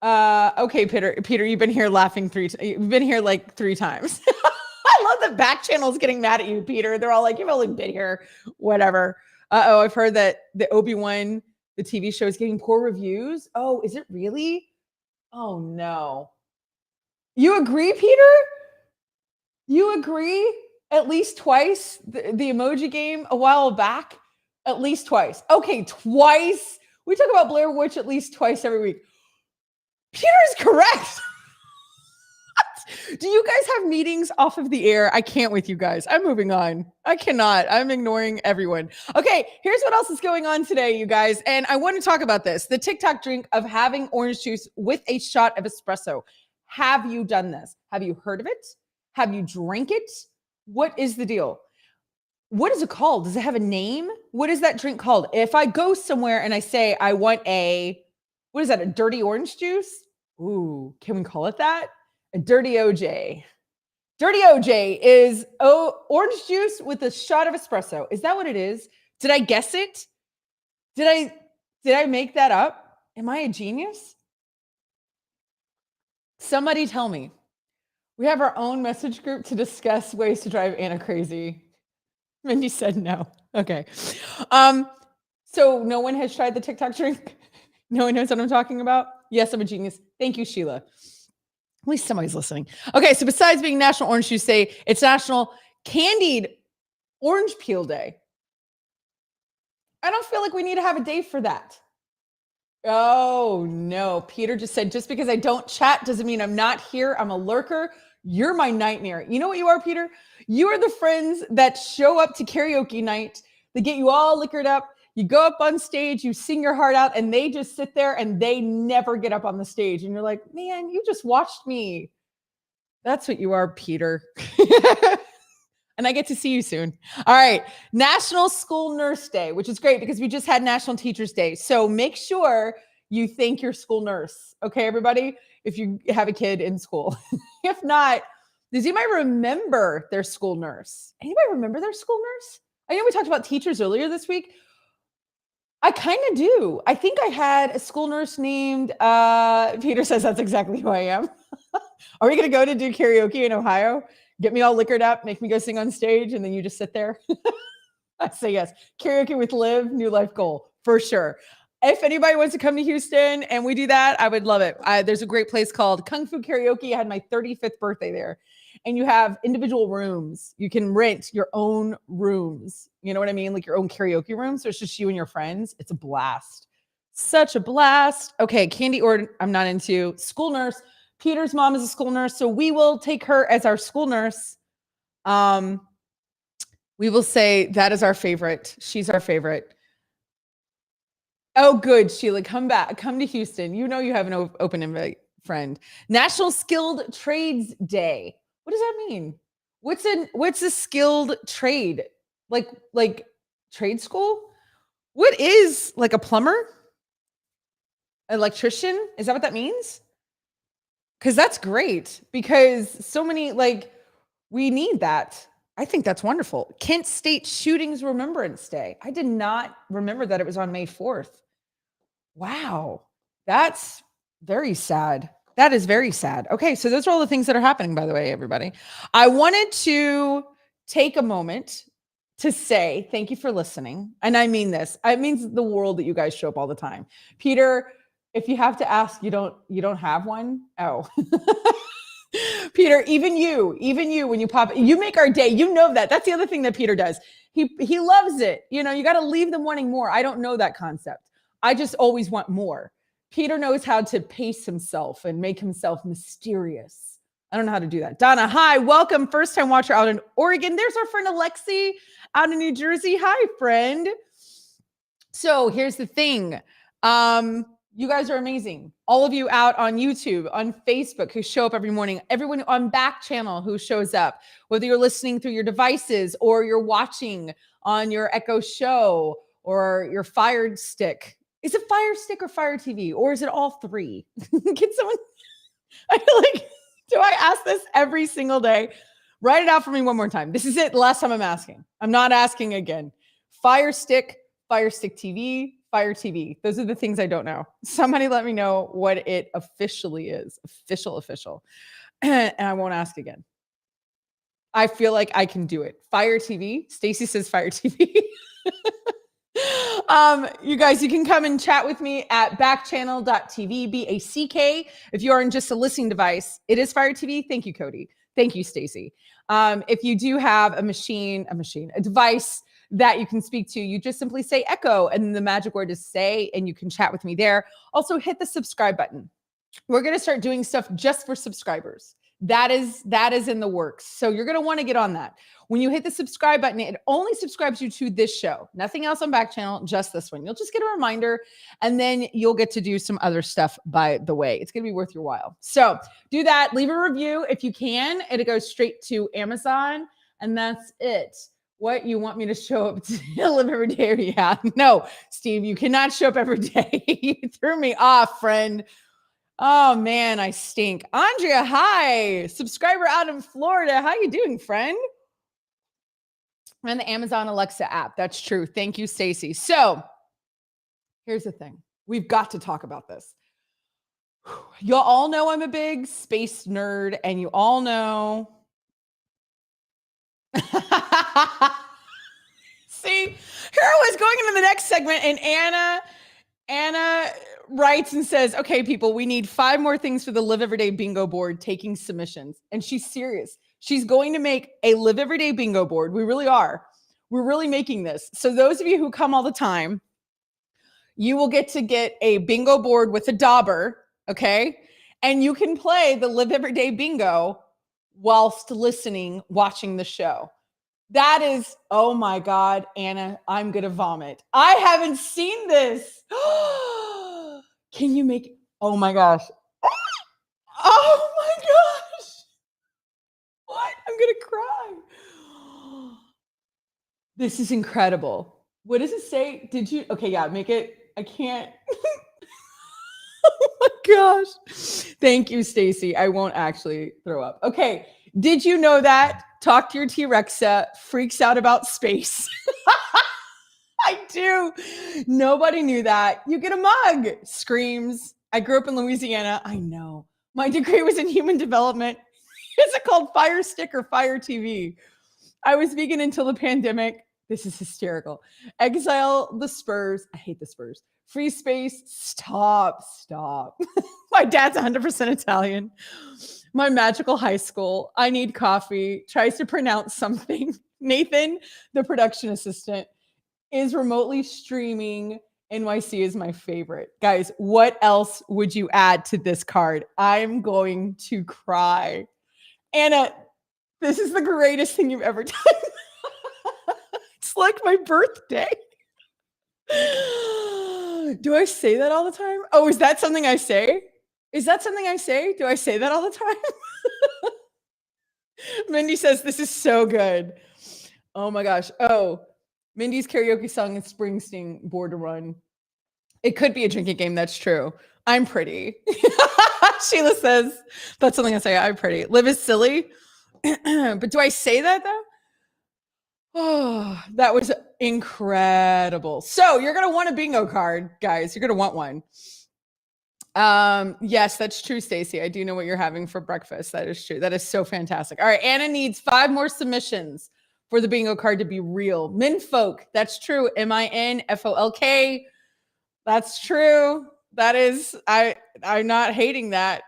Okay, Peter, you've been here laughing you've been here like 3 times. I love that Backchannel's getting mad at you, Peter. They're all like, you've only been here, whatever. Uh-oh, I've heard that the Obi-Wan, the TV show, is getting poor reviews. Oh, is it really? Oh no. You agree, Peter? You agree? At least twice? The emoji game a while back? At least twice. Okay, twice. We talk about Blair Witch at least twice every week. Peter is correct. Do you guys have meetings off of the air? I can't with you guys. I'm moving on. I cannot. I'm ignoring everyone. Okay, here's what else is going on today, you guys. And I want to talk about this. The TikTok drink of having orange juice with a shot of espresso. Have you done this? Have you heard of it? Have you drank it? What is the deal? What is it called? Does it have a name? What is that drink called? If I go somewhere and I say I want what is that, a dirty orange juice? Ooh, can we call it that? A dirty OJ. Dirty OJ is orange juice with a shot of espresso. Is that what it is? Did I guess it? Did I make that up? Am I a genius? Somebody tell me. We have our own message group to discuss ways to drive Anna crazy. Mindy said no. Okay. So no one has tried the TikTok drink? No one knows what I'm talking about? Yes, I'm a genius. Thank you, Sheila. At least somebody's listening. Okay, so besides being National Orange Juice Day, it's National Candied Orange Peel Day. I don't feel like we need to have a day for that. Oh, no. Peter just said, just because I don't chat doesn't mean I'm not here. I'm a lurker. You're my nightmare. You know what you are, Peter? You are the friends that show up to karaoke night. They get you all liquored up. You go up on stage, you sing your heart out, and they just sit there and they never get up on the stage. And you're like, man, you just watched me. That's what you are, Peter. And I get to see you soon. All right. National School Nurse Day, which is great because we just had National Teachers Day. So make sure you thank your school nurse. Okay, everybody? If you have a kid in school. If not, does anybody remember their school nurse? Anybody remember their school nurse? I know we talked about teachers earlier this week. I kind of do. I think I had a school nurse named, Peter says that's exactly who I am. Are we going to go to do karaoke in Ohio? Get me all liquored up, make me go sing on stage, and then you just sit there? I say yes. Karaoke with Liv, new life goal, for sure. If anybody wants to come to Houston and we do that, I would love it. There's a great place called Kung Fu Karaoke. I had my 35th birthday there. And you have individual rooms. You can rent your own rooms. You know what I mean? Like your own karaoke rooms. So it's just you and your friends. It's a blast. Such a blast. Okay, candy or I'm not into. School nurse. Peter's mom is a school nurse. So we will take her as our school nurse. We will say that is our favorite. She's our favorite. Oh, good, Sheila. Come back. Come to Houston. You know you have an open invite, friend. National Skilled Trades Day. What does that mean? What's a skilled trade? Like trade school? What is like a plumber? Electrician? Is that what that means? Because that's great. Because so many, we need that. I think that's wonderful. Kent State Shootings Remembrance Day. I did not remember that it was on May 4th. Wow. That's very sad. That is very sad. Okay, so those are all the things that are happening, by the way, everybody. I wanted to take a moment to say thank you for listening. And I mean this. It means the world that you guys show up all the time. Peter, if you have to ask, you don't have one? Oh. Peter, even you, when you pop, you make our day. You know that. That's the other thing that Peter does. He loves it. You know, you got to leave them wanting more. I don't know that concept. I just always want more. Peter knows how to pace himself and make himself mysterious. I don't know how to do that. Donna, hi, welcome. First time watcher out in Oregon. There's our friend Alexi out in New Jersey. Hi, friend. So here's the thing. You guys are amazing. All of you out on YouTube, on Facebook who show up every morning, everyone on Backchannel who shows up, whether you're listening through your devices or you're watching on your Echo Show or your Fire Stick. Is it Fire Stick or Fire TV? Or is it all three? Can someone, I feel like, do I ask this every single day? Write it out for me one more time. This is it. The last time I'm asking. I'm not asking again. Fire Stick, Fire Stick TV, Fire TV. Those are the things I don't know. Somebody let me know what it officially is. Official. And I won't ask again. I feel like I can do it. Fire TV. Stacy says Fire TV. You guys, you can come and chat with me at backchannel.tv, BACK. If you are in just a listening device, it is Fire TV. Thank you, Cody. Thank you, Stacy. If you do have a device that you can speak to, you just simply say echo and the magic word is say, and you can chat with me there. Also hit the subscribe button. We're going to start doing stuff just for subscribers. That is in the works. So you're going to want to get on that. When you hit the subscribe button, it only subscribes you to this show. Nothing else on Backchannel, just this one. You'll just get a reminder, and then you'll get to do some other stuff by the way. It's going to be worth your while. So do that. Leave a review if you can. It goes straight to Amazon, and that's it. What, you want me to show up to live every day? Yeah. No, Steve, you cannot show up every day. You threw me off, friend. Oh man, I stink. Andrea, hi. Subscriber out in Florida. How you doing, friend? And the Amazon Alexa app. That's true. Thank you, Stacy. So here's the thing. We've got to talk about this. You all know I'm a big space nerd, and you all know. See, here I was going into the next segment, and Anna writes and says, okay, people, we need 5 more things for the Live Everyday bingo board, taking submissions. And she's serious. She's going to make a Live Everyday bingo board. We really are. We're really making this. So those of you who come all the time, you will get a bingo board with a dauber, okay? And you can play the Live Everyday bingo whilst listening, watching the show. That is, oh my God, Anna, I'm going to vomit. I haven't seen this. Can you make, oh my gosh. Oh my gosh. What? I'm going to cry. This is incredible. What does it say? Did you, okay, yeah, make it, I can't. Oh my gosh. Thank you, Stacy. I won't actually throw up. Okay. Did you know that? Talk to your T-Rexa freaks out about space. I do. Nobody knew that. You get a mug. Screams. I grew up in Louisiana. I know. My degree was in human development. Is it called Fire Stick or Fire TV? I was vegan until the pandemic. This is hysterical. Exile the Spurs. I hate the Spurs. Free space. Stop. My dad's 100% Italian. My magical high school. I need coffee. Tries to pronounce something. Nathan, the production assistant, is remotely streaming. NYC is my favorite. Guys, what else would you add to this card? I'm going to cry. Anna, this is the greatest thing you've ever done. It's like my birthday. Do I say that all the time? Oh, is that something I say? Is that something I say? Do I say that all the time? Mindy says, this is so good. Oh my gosh. Oh, Mindy's karaoke song is Springsteen, Born to Run. It could be a drinking game. That's true. I'm pretty. Sheila says, that's something I say. I'm pretty. Liv is silly. But do I say that though? Oh, that was incredible. So you're going to want a bingo card, guys. You're going to want one. Yes, that's true, Stacy. I do know what you're having for breakfast. That is true. That is so fantastic. All right. Anna needs 5 more submissions for the bingo card to be real. Minfolk. That's true. MINFOLK. That's true. That is, I'm not hating that.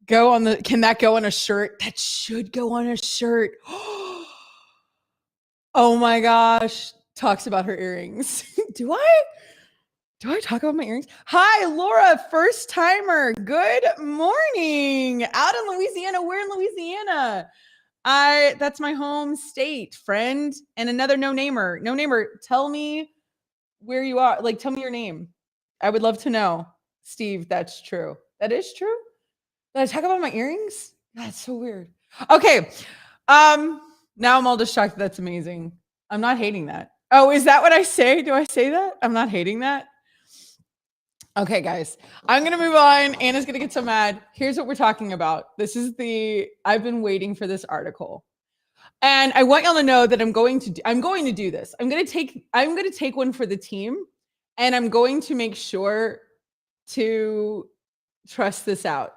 Can that go on a shirt? That should go on a shirt. Oh my gosh. Talks about her earrings. Do I talk about my earrings? Hi, Laura, first timer. Good morning. Out in Louisiana. We're in Louisiana. That's my home state, friend. And another no-namer. No-namer, tell me where you are. Like, tell me your name. I would love to know. Steve, that's true. That is true? Did I talk about my earrings? That's so weird. Okay. Now I'm all distracted. That's amazing. I'm not hating that. Oh, is that what I say? Do I say that? I'm not hating that. Okay, guys, I'm going to move on. Anna's going to get so mad. Here's what we're talking about. I've been waiting for this article. And I want y'all to know that I'm going to do this. I'm going to take one for the team, and I'm going to make sure to trust this out.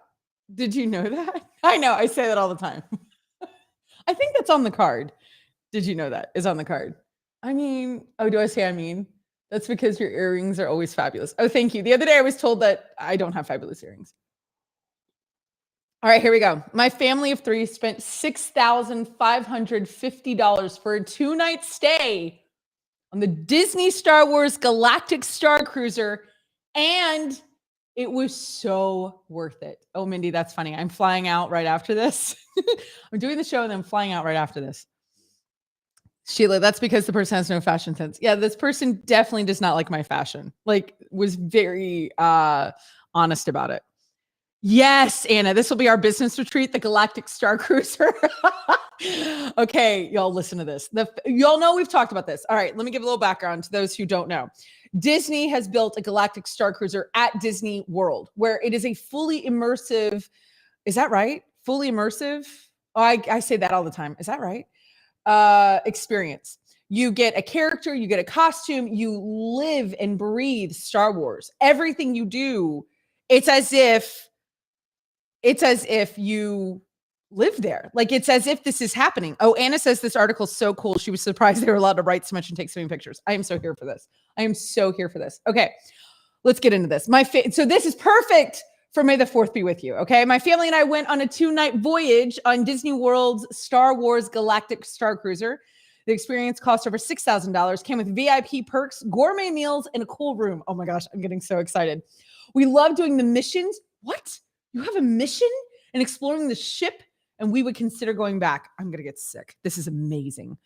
Did you know that? I know, I say that all the time. I think that's on the card. Did you know that is on the card? I mean, oh, do I say I mean? That's because your earrings are always fabulous. Oh, thank you. The other day I was told that I don't have fabulous earrings. All right, here we go. My family of 3 spent $6,550 for a 2-night stay on the Disney Star Wars Galactic Star Cruiser, and it was so worth it. Oh, Mindy, that's funny. I'm flying out right after this. I'm doing the show and I'm flying out right after this. Sheila, that's because the person has no fashion sense. Yeah, this person definitely does not like my fashion. Like, was very honest about it. Yes, Anna, this will be our business retreat, the Galactic Star Cruiser. Okay, y'all listen to this. Y'all know we've talked about this. All right, let me give a little background to those who don't know. Disney has built a Galactic Star Cruiser at Disney World, where it is a fully immersive, is that right? Fully immersive? Oh, I say that all the time. Is that right? Experience. You get a character, you get a costume, you live and breathe Star Wars. Everything you do, it's as if you live there. Like, it's as if this is happening. Oh, Anna says this article is so cool. She was surprised they were allowed to write so much and take so many pictures. I am so here for this. Okay, let's get into this. So this is perfect for May the 4th be with you, okay? My family and I went on a 2-night voyage on Disney World's Star Wars Galactic Star Cruiser. The experience cost over $6,000, came with VIP perks, gourmet meals, and a cool room. Oh my gosh, I'm getting so excited. We love doing the missions. What? You have a mission and exploring the ship, and we would consider going back. I'm going to get sick. This is amazing.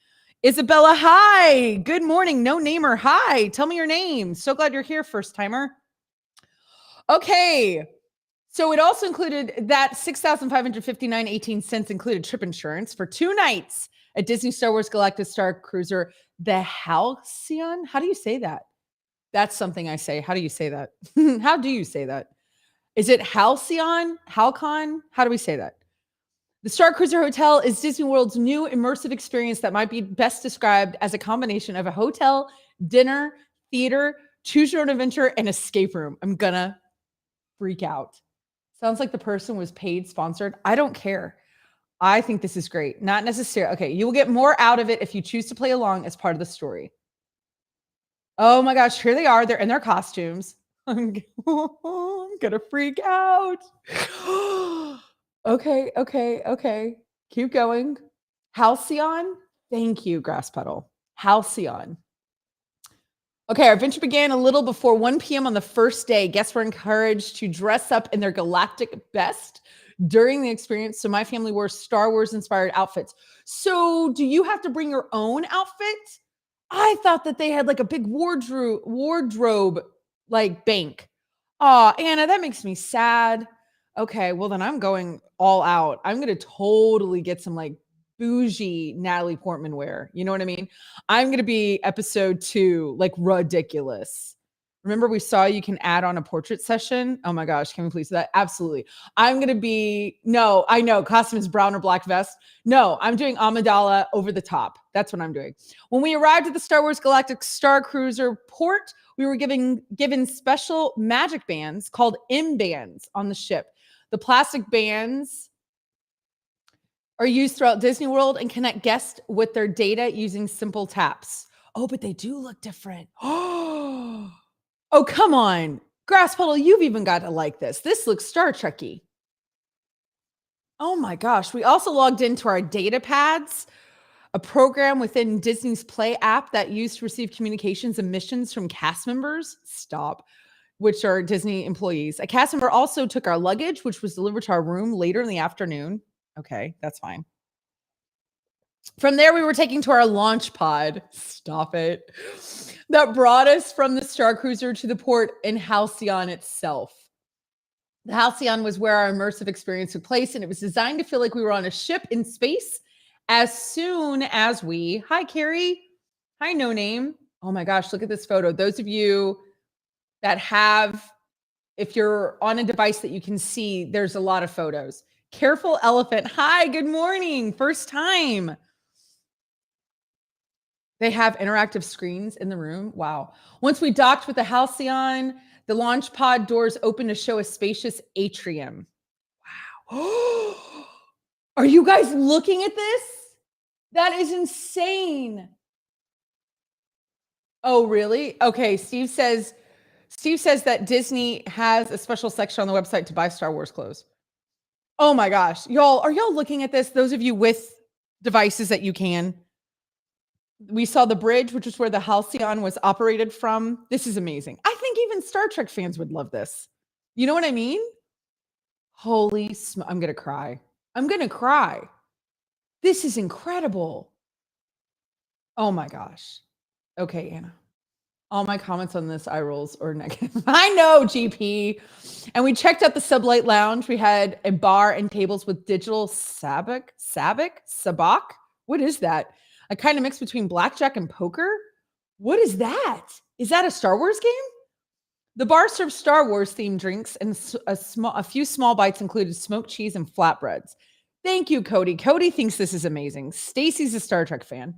Isabella, hi. Good morning. No namer. Hi. Tell me your name. So glad you're here, first timer. Okay. So it also included that $6,559.18 included trip insurance for 2 nights at Disney Star Wars Galactic Star Cruiser, the Halcyon. How do you say that? That's something I say. How do you say that? How do you say that? Is it Halcyon? Halcon? How do we say that? The Star Cruiser Hotel is Disney World's new immersive experience that might be best described as a combination of a hotel, dinner, theater, choose your own adventure, and escape room. I'm gonna freak out. Sounds like the person was paid, sponsored. I don't care. I think this is great. Not necessarily. Okay, you will get more out of it if you choose to play along as part of the story. Oh my gosh, here they are. They're in their costumes. I'm gonna freak out. Okay. Keep going. Halcyon. Thank you, Grass Petal. Halcyon. Okay, our adventure began a little before 1 p.m. on the first day. Guests were encouraged to dress up in their galactic best during the experience. So my family wore Star Wars inspired outfits. So do you have to bring your own outfit? I thought that they had like a big wardrobe like bank. Oh, Anna, that makes me sad. Okay, well then I'm going all out. I'm going to totally get some like bougie Natalie Portman wear. You know what I mean? I'm going to be episode 2, like ridiculous. Remember we saw you can add on a portrait session? Oh my gosh, can we please do that? Absolutely. I'm going to be, no, I know, costume is brown or black vest. No, I'm doing Amidala over the top. That's what I'm doing. When we arrived at the Star Wars Galactic Star Cruiser port, we were given special magic bands called M-bands on the ship. The plastic bands are used throughout Disney World and connect guests with their data using simple taps. Oh, but they do look different. Oh, come on. Grass Puddle, you've even got to like this. This looks Star Trek-y. Oh my gosh. We also logged into our data pads, a program within Disney's Play app that used to receive communications and missions from cast members. Stop. Which are Disney employees. A cast member also took our luggage, which was delivered to our room later in the afternoon. Okay, that's fine. From there, we were taken to our launch pod. Stop it. That brought us from the Star Cruiser to the port in Halcyon itself. The Halcyon was where our immersive experience took place, and it was designed to feel like we were on a ship in space as soon as we, hi, Carrie. Hi, No Name. Oh my gosh, look at this photo. Those of you that have, if you're on a device that you can see, there's a lot of photos. Careful Elephant. Hi, good morning. First time. They have interactive screens in the room. Wow. Once we docked with the Halcyon, the launch pod doors opened to show a spacious atrium. Wow. Are you guys looking at this? That is insane. Oh, really? Okay. Steve says that Disney has a special section on the website to buy Star Wars clothes. Oh my gosh. Y'all, are y'all looking at this? Those of you with devices that you can. We saw the bridge, which is where the Halcyon was operated from. This is amazing. I think even Star Trek fans would love this. You know what I mean? Holy smoke. I'm going to cry. I'm going to cry. This is incredible. Oh my gosh. Okay, Anna. All my comments on this eye rolls or negative. I know, GP. And we checked out the Sublight Lounge. We had a bar and tables with digital sabak. What is that? A kind of mix between blackjack and poker. What is that? Is that a Star Wars game? The bar serves Star Wars themed drinks, and a few small bites included smoked cheese and flatbreads. Thank you, Cody. Cody thinks this is amazing. Stacy's a Star Trek fan.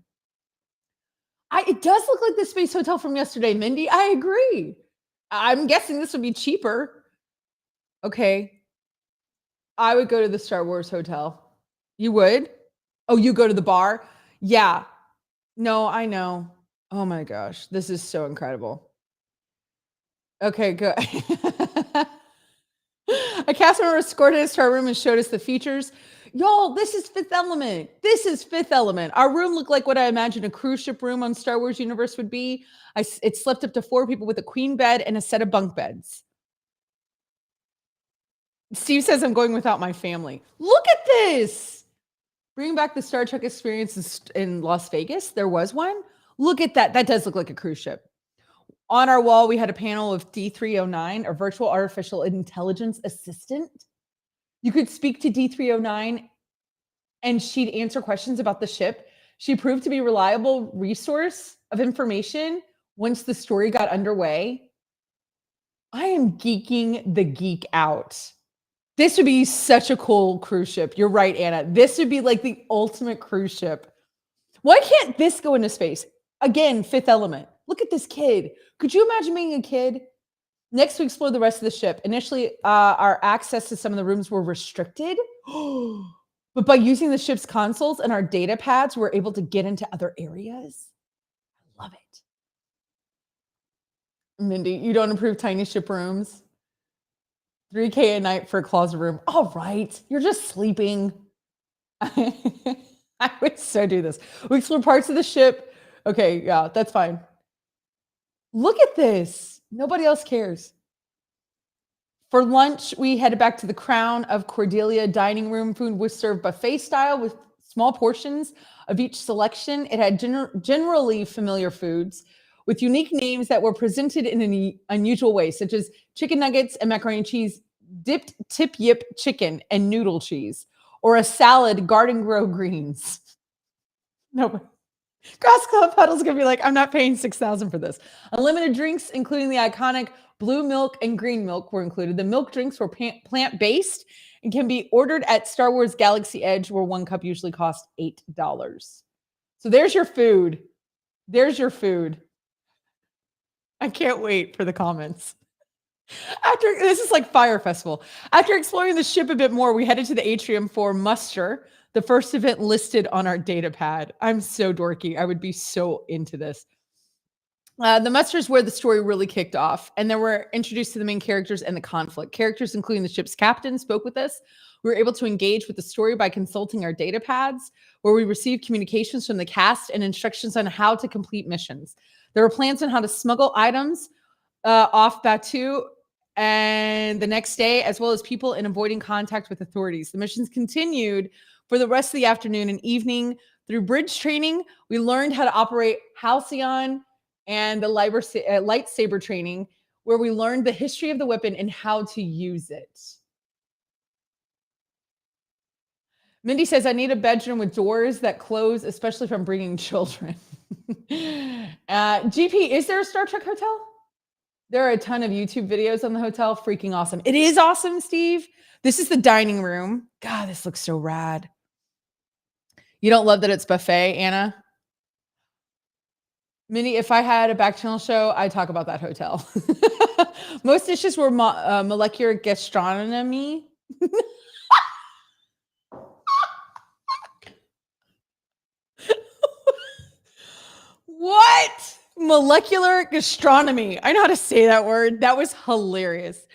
It does look like the Space Hotel from yesterday, Mindy. I agree. I'm guessing this would be cheaper. Okay. I would go to the Star Wars hotel. You would? Oh, you go to the bar? Yeah. No, I know. Oh my gosh. This is so incredible. Okay, good. A cast member escorted us to our room and showed us the features. Y'all, this is Fifth Element. This is Fifth Element. Our room looked like what I imagined a cruise ship room on Star Wars Universe would be. It slept up to 4 people with a queen bed and a set of bunk beds. Steve says I'm going without my family. Look at this. Bring back the Star Trek experience in Las Vegas. There was one. Look at that. That does look like a cruise ship. On our wall, we had a panel of D309, a virtual artificial intelligence assistant. You could speak to D309 and she'd answer questions about the ship. She proved to be a reliable resource of information once the story got underway. I am geeking the geek out. This would be such a cool cruise ship. You're right, Anna. This would be like the ultimate cruise ship. Why can't this go into space? Again, Fifth Element. Look at this kid. Could you imagine being a kid? Next, we explore the rest of the ship. Initially, our access to some of the rooms were restricted. But by using the ship's consoles and our data pads, we're able to get into other areas. I love it. Mindy, you don't approve tiny ship rooms? $3K a night for a closet room. All right. You're just sleeping. I would so do this. We explore parts of the ship. Okay, yeah, that's fine. Look at this. Nobody else cares. For lunch, we headed back to the Crown of Cordelia dining room. Food was served buffet style with small portions of each selection. It had generally familiar foods with unique names that were presented in an unusual way, such as chicken nuggets and macaroni and cheese, dipped tip yip chicken and noodle cheese, or a salad, garden grow greens. No, Grass Club Huddle's gonna be like, I'm not paying $6,000 for this. Unlimited drinks, including the iconic blue milk and green milk, were included. The milk drinks were plant-based and can be ordered at Star Wars Galaxy Edge, where 1 cup usually costs $8. So there's your food. There's your food. I can't wait for the comments. This is like Fire Festival. After exploring the ship a bit more, we headed to the atrium for muster, the first event listed on our data pad. I'm so dorky. I would be so into this. The muster is where the story really kicked off, and then we're introduced to the main characters and the conflict. Characters, including the ship's captain, spoke with us. We were able to engage with the story by consulting our data pads, where we received communications from the cast and instructions on how to complete missions. There were plans on how to smuggle items off Batu and the next day, as well as people in avoiding contact with authorities. The missions continued for the rest of the afternoon and evening. Through bridge training, we learned how to operate Halcyon and the lightsaber training, where we learned the history of the weapon and how to use it. Mindy says, I need a bedroom with doors that close, especially if I'm bringing children. GP, is there a Star Trek hotel? There are a ton of YouTube videos on the hotel. Freaking awesome. It is awesome, Steve. This is the dining room. God, this looks so rad. You don't love that it's buffet, Anna? Minnie, if I had a Backchannel show, I'd talk about that hotel. Most dishes were molecular gastronomy. What? Molecular gastronomy. I know how to say that word. That was hilarious.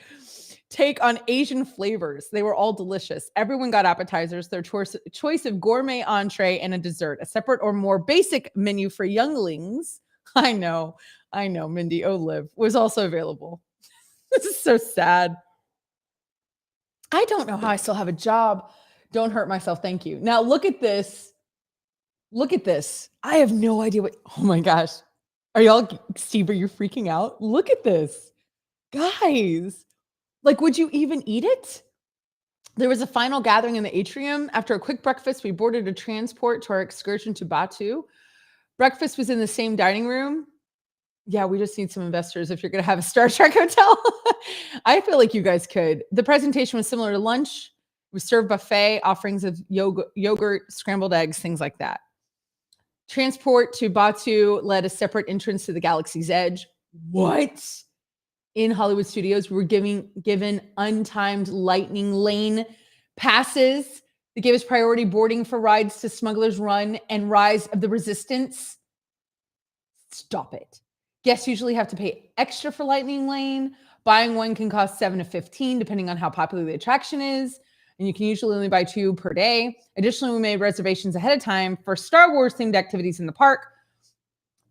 Take on Asian flavors. They were all delicious. Everyone got appetizers, their choice of gourmet entree and a dessert, a separate or more basic menu for younglings. I know, Mindy. Oh, Liv was also available. This is so sad. I don't know how I still have a job. Don't hurt myself. Thank you. Now look at this. Look at this. I have no idea what. Oh my gosh. Are y'all, Steve, are you freaking out? Look at this. Guys, like, would you even eat it? There was a final gathering in the atrium. After a quick breakfast, we boarded a transport to our excursion to Batu. Breakfast was in the same dining room. Yeah, we just need some investors if you're going to have a Star Trek hotel. I feel like you guys could. The presentation was similar to lunch. We served buffet, offerings of yogurt, scrambled eggs, things like that. Transport to Batu led a separate entrance to the galaxy's edge. What? In Hollywood Studios, we were given untimed lightning lane passes that gave us priority boarding for rides to Smuggler's Run and Rise of the Resistance. Stop it. Guests usually have to pay extra for lightning lane. Buying one can cost $7 to $15, depending on how popular the attraction is. And you can usually only buy 2 per day. Additionally, we made reservations ahead of time for Star Wars themed activities in the park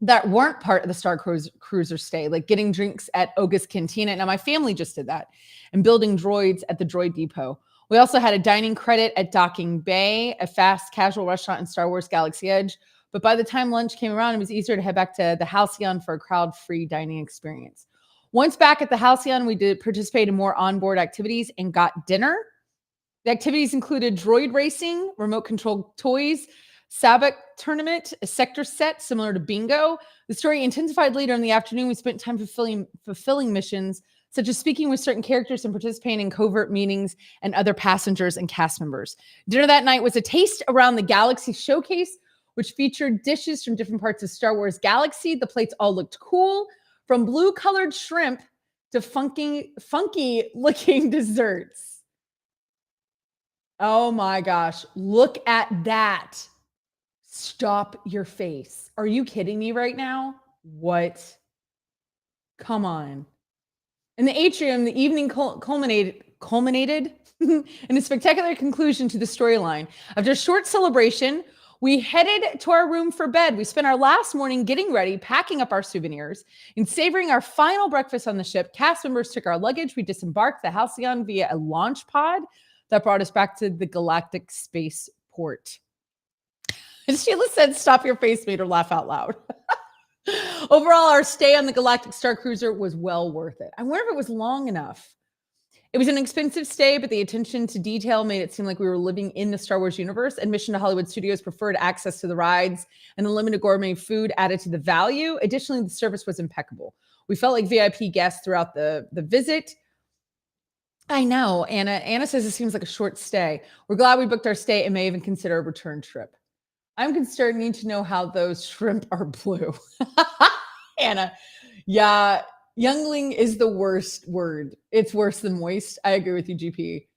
that weren't part of the Star Cruiser stay, like getting drinks at Oga's Cantina. Now, my family just did that, and building droids at the Droid Depot. We also had a dining credit at Docking Bay, a fast casual restaurant in Star Wars Galaxy Edge. But by the time lunch came around, it was easier to head back to the Halcyon for a crowd-free dining experience. Once back at the Halcyon, we did participate in more onboard activities and got dinner. The activities included droid racing, remote-controlled toys, Sabak tournament, a sector set similar to bingo. The story intensified later in the afternoon. We spent time fulfilling missions, such as speaking with certain characters and participating in covert meetings and other passengers and cast members. Dinner that night was a taste around the Galaxy Showcase, which featured dishes from different parts of Star Wars Galaxy. The plates all looked cool, from blue-colored shrimp to funky-looking desserts. Oh my gosh, look at that. Stop your face. Are you kidding me right now? What? Come on. In the atrium, the evening culminated in a spectacular conclusion to the storyline. After a short celebration, we headed to our room for bed. We spent our last morning getting ready, packing up our souvenirs, and savoring our final breakfast on the ship. Cast members took our luggage. We disembarked the Halcyon via a launch pod that brought us back to the galactic spaceport. And Sheila said, "Stop your face," made her laugh out loud. Overall, our stay on the Galactic Star Cruiser was well worth it. I wonder if it was long enough. It was an expensive stay, but the attention to detail made it seem like we were living in the Star Wars universe. Admission to Hollywood Studios preferred access to the rides, and the limited gourmet food added to the value. Additionally, the service was impeccable. We felt like VIP guests throughout the visit. I know. Anna says it seems like a short stay. We're glad we booked our stay and may even consider a return trip. I'm concerned, need to know how those shrimp are blue. Anna, yeah, youngling is the worst word. It's worse than moist. I agree with you, GP.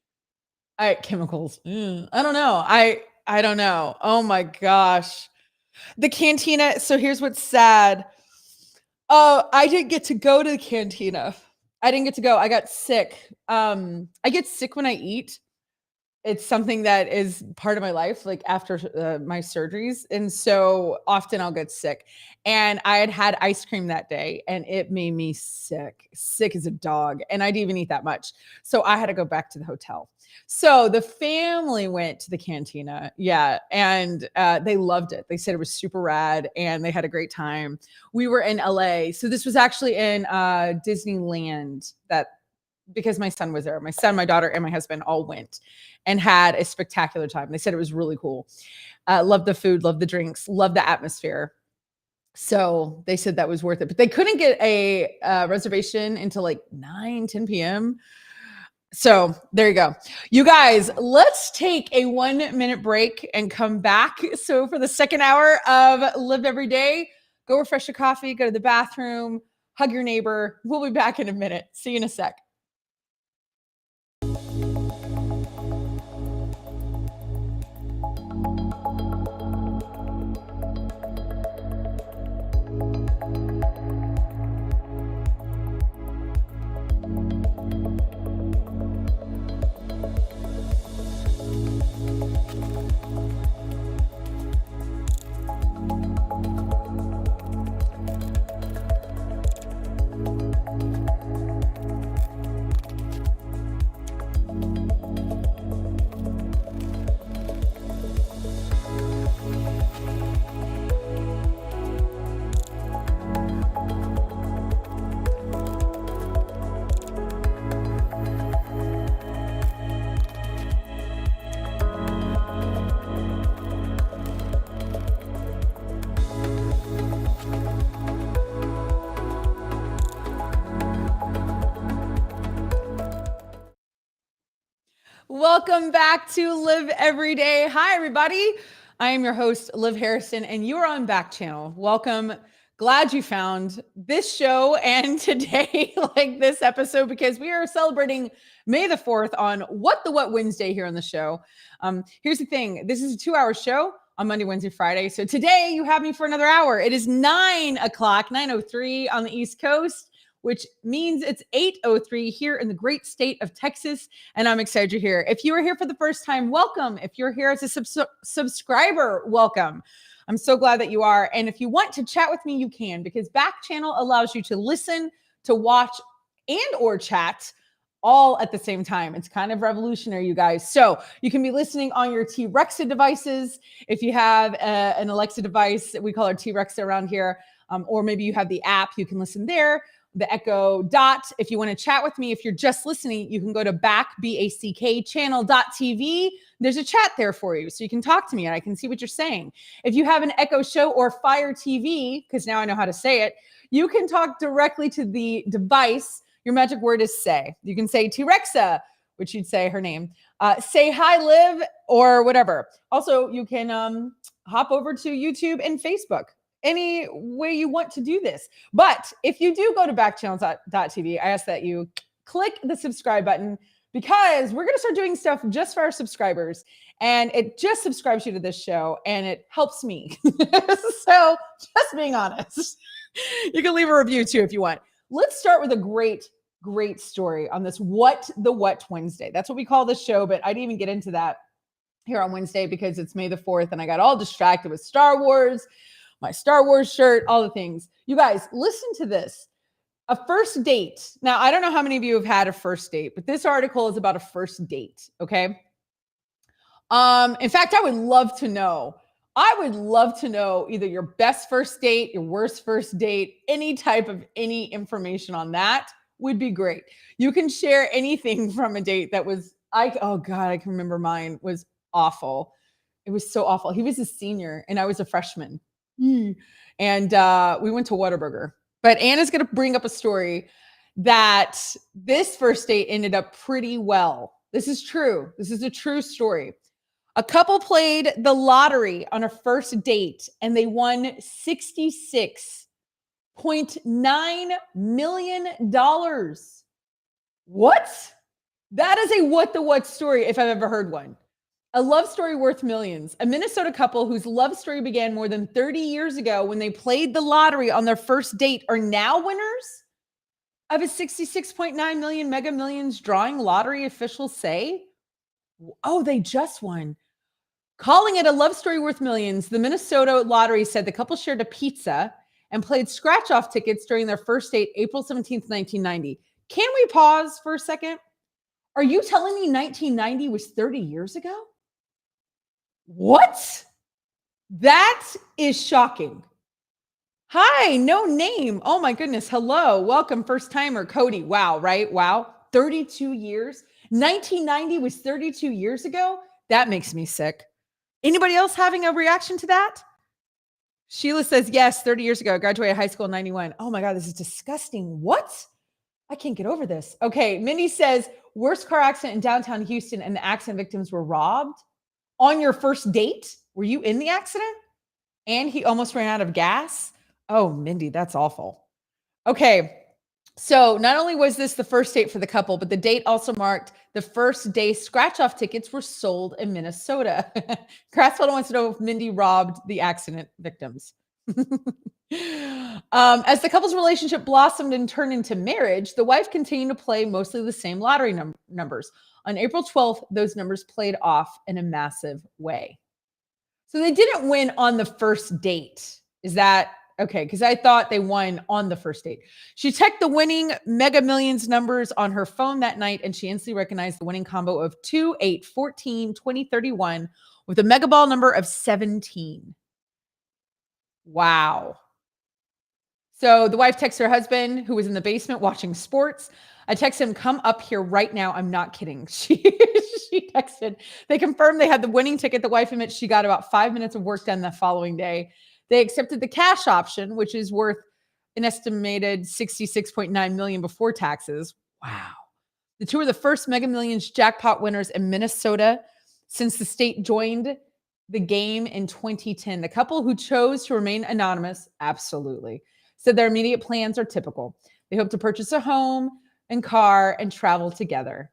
Chemicals. I don't know. I don't know. Oh my gosh. The cantina. So here's what's sad. I didn't get to go to the cantina. I didn't get to go. I got sick. I get sick when I eat. It's something that is part of my life, like after my surgeries. And so often I'll get sick. And I had ice cream that day and it made me sick as a dog. And I didn't even eat that much. So I had to go back to the hotel. So the family went to the cantina. Yeah. And they loved it. They said it was super rad and they had a great time. We were in LA. So this was actually in Disneyland, because my son was there. My son, my daughter, and my husband all went and had a spectacular time. They said it was really cool. Loved the food, loved the drinks, loved the atmosphere. So they said that was worth it. But they couldn't get a reservation until like 9-10 p.m. So there you go. You guys, let's take a 1-minute break and come back. So for the second hour of Live Every Day, Go refresh your coffee, go to the bathroom, hug your neighbor. We'll be back in a minute. See you in a sec. Welcome back to Live Every Day. Hi, everybody. I am your host, Liv Harrison, and you are on Backchannel. Welcome. Glad you found this show and today, like this episode, because we are celebrating May the 4th on What Wednesday here on the show. Here's the thing. This is a 2-hour show on Monday, Wednesday, Friday. So today you have me for another hour. It is 9 o'clock, 9:03 on the East Coast, which means it's 8:03 here in the great state of Texas. And I'm excited you're here. If you are here for the first time, welcome. If you're here as a subscriber, welcome. I'm so glad that you are. And if you want to chat with me, you can, because Backchannel allows you to listen, to watch, and or chat all at the same time. It's kind of revolutionary, you guys. So you can be listening on your T-Rexa devices. If you have an Alexa device, we call her T-Rexa around here, or maybe you have the app, you can listen there. The Echo Dot. If you want to chat with me, if you're just listening, you can go to backchannel.tv. There's a chat there for you. So you can talk to me and I can see what you're saying. If you have an Echo Show or Fire TV, because now I know how to say it, you can talk directly to the device. Your magic word is say. You can say T-Rexa, which you'd say her name. Say hi, Liv, or whatever. Also, you can hop over to YouTube and Facebook. Any way you want to do this. But if you do go to backchannel.tv, I ask that you click the subscribe button, because we're going to start doing stuff just for our subscribers. And it just subscribes you to this show and it helps me. So just being honest, you can leave a review too if you want. Let's start with a great story on this What Wednesday. That's what we call this show, but I didn't even get into that here on Wednesday because it's May the 4th and I got all distracted with Star Wars, my Star Wars shirt, all the things. You guys, listen to this. A first date. Now, I don't know how many of you have had a first date, but this article is about a first date, okay? In fact, I would love to know either your best first date, your worst first date, any information on that would be great. You can share anything from a date that was, oh God, I can remember mine was awful. It was so awful. He was a senior and I was a freshman. And we went to Whataburger. But Anna's going to bring up a story that this first date ended up pretty well. This is true. This is a true story. A couple played the lottery on a first date and they won $66.9 million. What? That is a what story if I've ever heard one. A love story worth millions. A Minnesota couple whose love story began more than 30 years ago when they played the lottery on their first date are now winners of a $66.9 million Mega Millions drawing lottery, officials say. Oh, they just won. Calling it a love story worth millions, the Minnesota Lottery said the couple shared a pizza and played scratch-off tickets during their first date, April 17th, 1990. Can we pause for a second? Are you telling me 1990 was 30 years ago? What? That is shocking. Hi, no name. Oh my goodness. Hello. Welcome, first timer, Cody. Wow, right? Wow. 32 years. 1990 was 32 years ago. That makes me sick. Anybody else having a reaction to that? Sheila says, yes, 30 years ago. I graduated high school in 91. Oh my God, this is disgusting. What? I can't get over this. Okay. Mindy says, worst car accident in downtown Houston and the accident victims were robbed. On your first date? Were you in the accident? And he almost ran out of gas? Oh, Mindy, that's awful. Okay. So not only was this the first date for the couple, but the date also marked the first day scratch-off tickets were sold in Minnesota. Craftsfelder wants to know if Mindy robbed the accident victims. As the couple's relationship blossomed and turned into marriage, the wife continued to play mostly the same lottery numbers. On April 12th, those numbers played off in a massive way. So they didn't win on the first date. Is that okay? Because I thought they won on the first date. She checked the winning Mega Millions numbers on her phone that night, and she instantly recognized the winning combo of 2, 8, 14, 20, 31 with a mega ball number of 17. Wow. So the wife texts her husband, who was in the basement watching sports. I text him, come up here right now. I'm not kidding. She texted. They confirmed they had the winning ticket. The wife admits she got about 5 minutes of work done the following day. They accepted the cash option, which is worth an estimated $66.9 million before taxes. Wow. The two are the first Mega Millions jackpot winners in Minnesota since the state joined the game in 2010. The couple who chose to remain anonymous, absolutely, said their immediate plans are typical. They hope to purchase a home and car and travel together.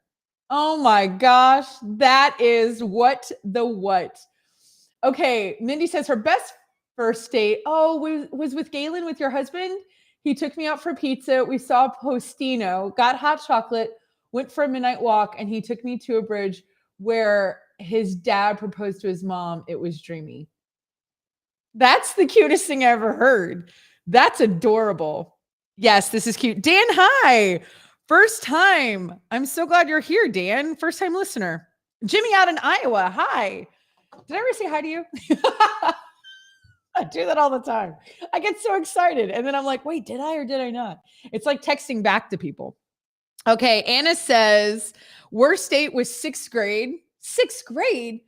Oh my gosh, that is what the what. Okay, Mindy says her best first date, was with Galen with your husband. He took me out for pizza. We saw Postino, got hot chocolate, went for a midnight walk, and he took me to a bridge where his dad proposed to his mom. It was dreamy. That's the cutest thing I ever heard. That's adorable. Yes, this is cute. Dan, hi. First time. I'm so glad you're here, Dan. First time listener. Jimmy out in Iowa. Hi. Did I ever say hi to you? I do that all the time. I get so excited. And then I'm like, wait, did I or did I not? It's like texting back to people. Okay. Anna says, worst date was sixth grade. Sixth grade?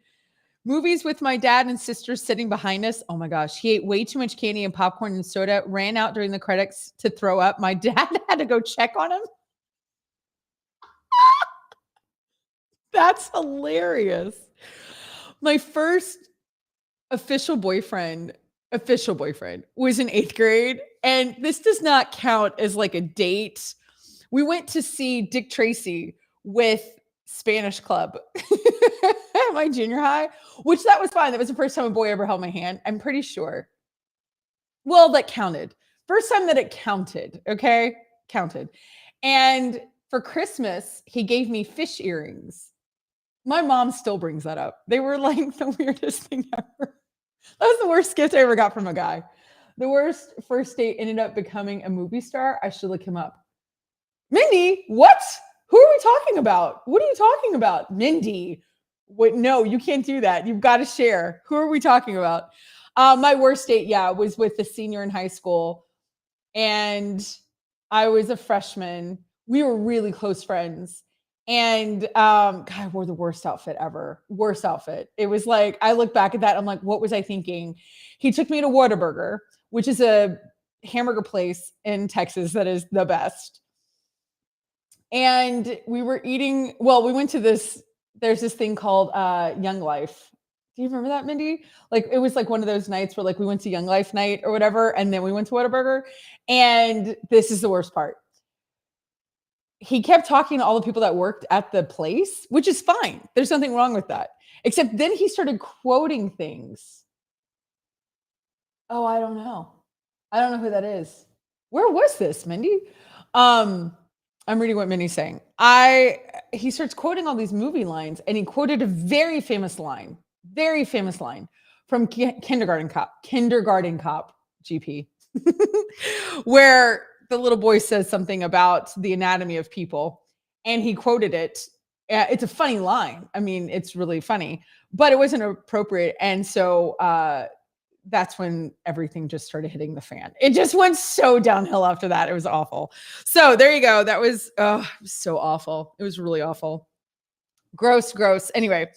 Movies with my dad and sisters sitting behind us. Oh my gosh. He ate way too much candy and popcorn and soda, ran out during the credits to throw up. My dad had to go check on him. That's hilarious. My first official boyfriend was in 8th grade. And this does not count as like a date. We went to see Dick Tracy with Spanish Club at my junior high, which that was fine. That was the first time a boy ever held my hand. I'm pretty sure. Well, that counted. First time that it counted. Okay. Counted. And for Christmas, he gave me fish earrings. My mom still brings that up. They were like the weirdest thing ever. That was the worst gift I ever got from a guy. The worst first date ended up becoming a movie star. I should look him up. Mindy, what? Who are we talking about? What are you talking about? Mindy. Wait, no, you can't do that. You've got to share. Who are we talking about? My worst date, was with a senior in high school. And I was a freshman. We were really close friends. And God, I wore the worst outfit ever. Worst outfit. It was like, I look back at that. I'm like, what was I thinking? He took me to Whataburger, which is a hamburger place in Texas that is the best. And we were eating, we went to there's this thing called Young Life. Do you remember that, Mindy? Like, it was like one of those nights where like we went to Young Life night or whatever. And then we went to Whataburger. And this is the worst part. He kept talking to all the people that worked at the place, which is fine. There's nothing wrong with that. Except then he started quoting things. Oh, I don't know. I don't know who that is. Where was this, Mindy? I'm reading what Mindy's saying. He starts quoting all these movie lines, and he quoted a very famous line from Kindergarten Cop, GP, where the little boy says something about the anatomy of people, and he quoted it. It's a funny line. I mean, it's really funny, but it wasn't appropriate. And so that's when everything just started hitting the fan. It just went so downhill after that. It was awful. So there you go. That was so awful. It was really awful. Gross. Anyway.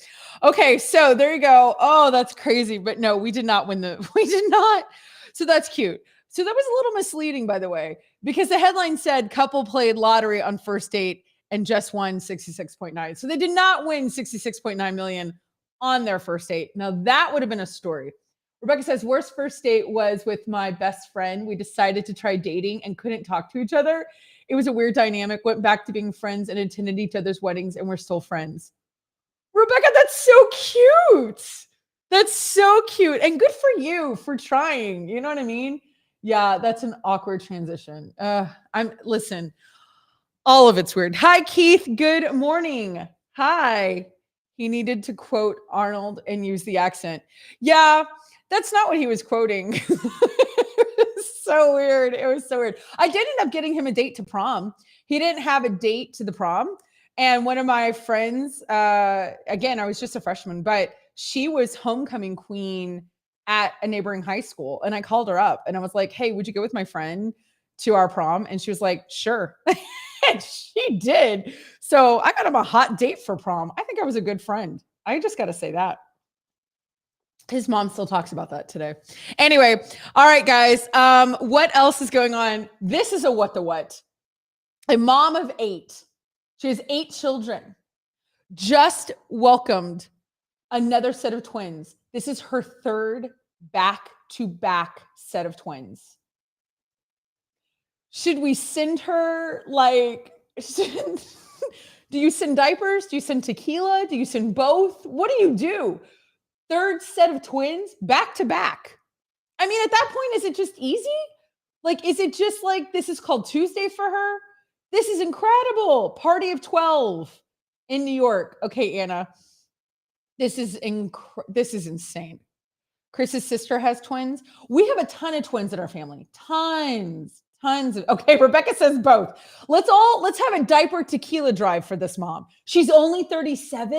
Okay. So there you go. Oh, that's crazy. But no, we did not win we did not. So that's cute. So that was a little misleading, by the way, because the headline said couple played lottery on first date and just won 66.9. So they did not win 66.9 million on their first date. Now that would have been a story. Rebecca says, worst first date was with my best friend. We decided to try dating and couldn't talk to each other. It was a weird dynamic, went back to being friends and attended each other's weddings, and we're still friends. Rebecca, that's so cute. That's so cute. And good for you for trying. You know what I mean? Yeah, that's an awkward transition. Listen, all of it's weird. Hi, Keith. Good morning. Hi. He needed to quote Arnold and use the accent. Yeah, that's not what he was quoting. It was so weird. It was so weird. I did end up getting him a date to prom. He didn't have a date to the prom. And one of my friends, again, I was just a freshman, but she was homecoming queen at a neighboring high school. And I called her up and I was like, hey, would you go with my friend to our prom? And she was like, sure. And she did. So I got him a hot date for prom. I think I was a good friend. I just got to say that. His mom still talks about that today. Anyway, all right, guys. What else is going on? This is a what the what. A mom of 8. She has 8 children. Just welcomed another set of twins. This is her 3rd back-to-back set of twins. Should we send her do you send diapers? Do you send tequila? Do you send both? What do? 3rd set of twins back to back. I mean, at that point, is it just easy? Is it just this is called Tuesday for her? This is incredible. Party of 12 in New York. Okay, Anna, this is insane. Chris's sister has twins. We have a ton of twins in our family. Tons of, okay, Rebecca says both. Let's have a diaper tequila drive for this mom. She's only 37.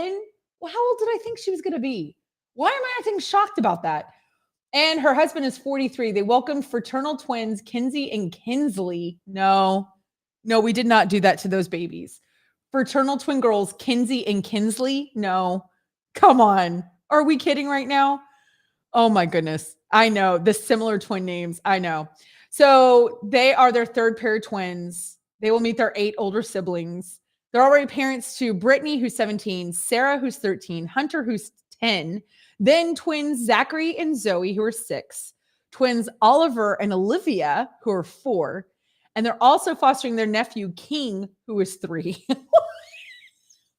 Well, how old did I think she was going to be? Why am I acting shocked about that? And her husband is 43. They welcomed fraternal twins, Kinsey and Kinsley. No, we did not do that to those babies. Fraternal twin girls, Kinsey and Kinsley. No, come on. Are we kidding right now? Oh my goodness. I know the similar twin names. I know. So they are their 3rd pair of twins. They will meet their 8 older siblings. They're already parents to Brittany, who's 17, Sarah, who's 13, Hunter, who's 10, then twins Zachary and Zoe, who are 6, twins Oliver and Olivia, who are 4, and they're also fostering their nephew King, who is 3.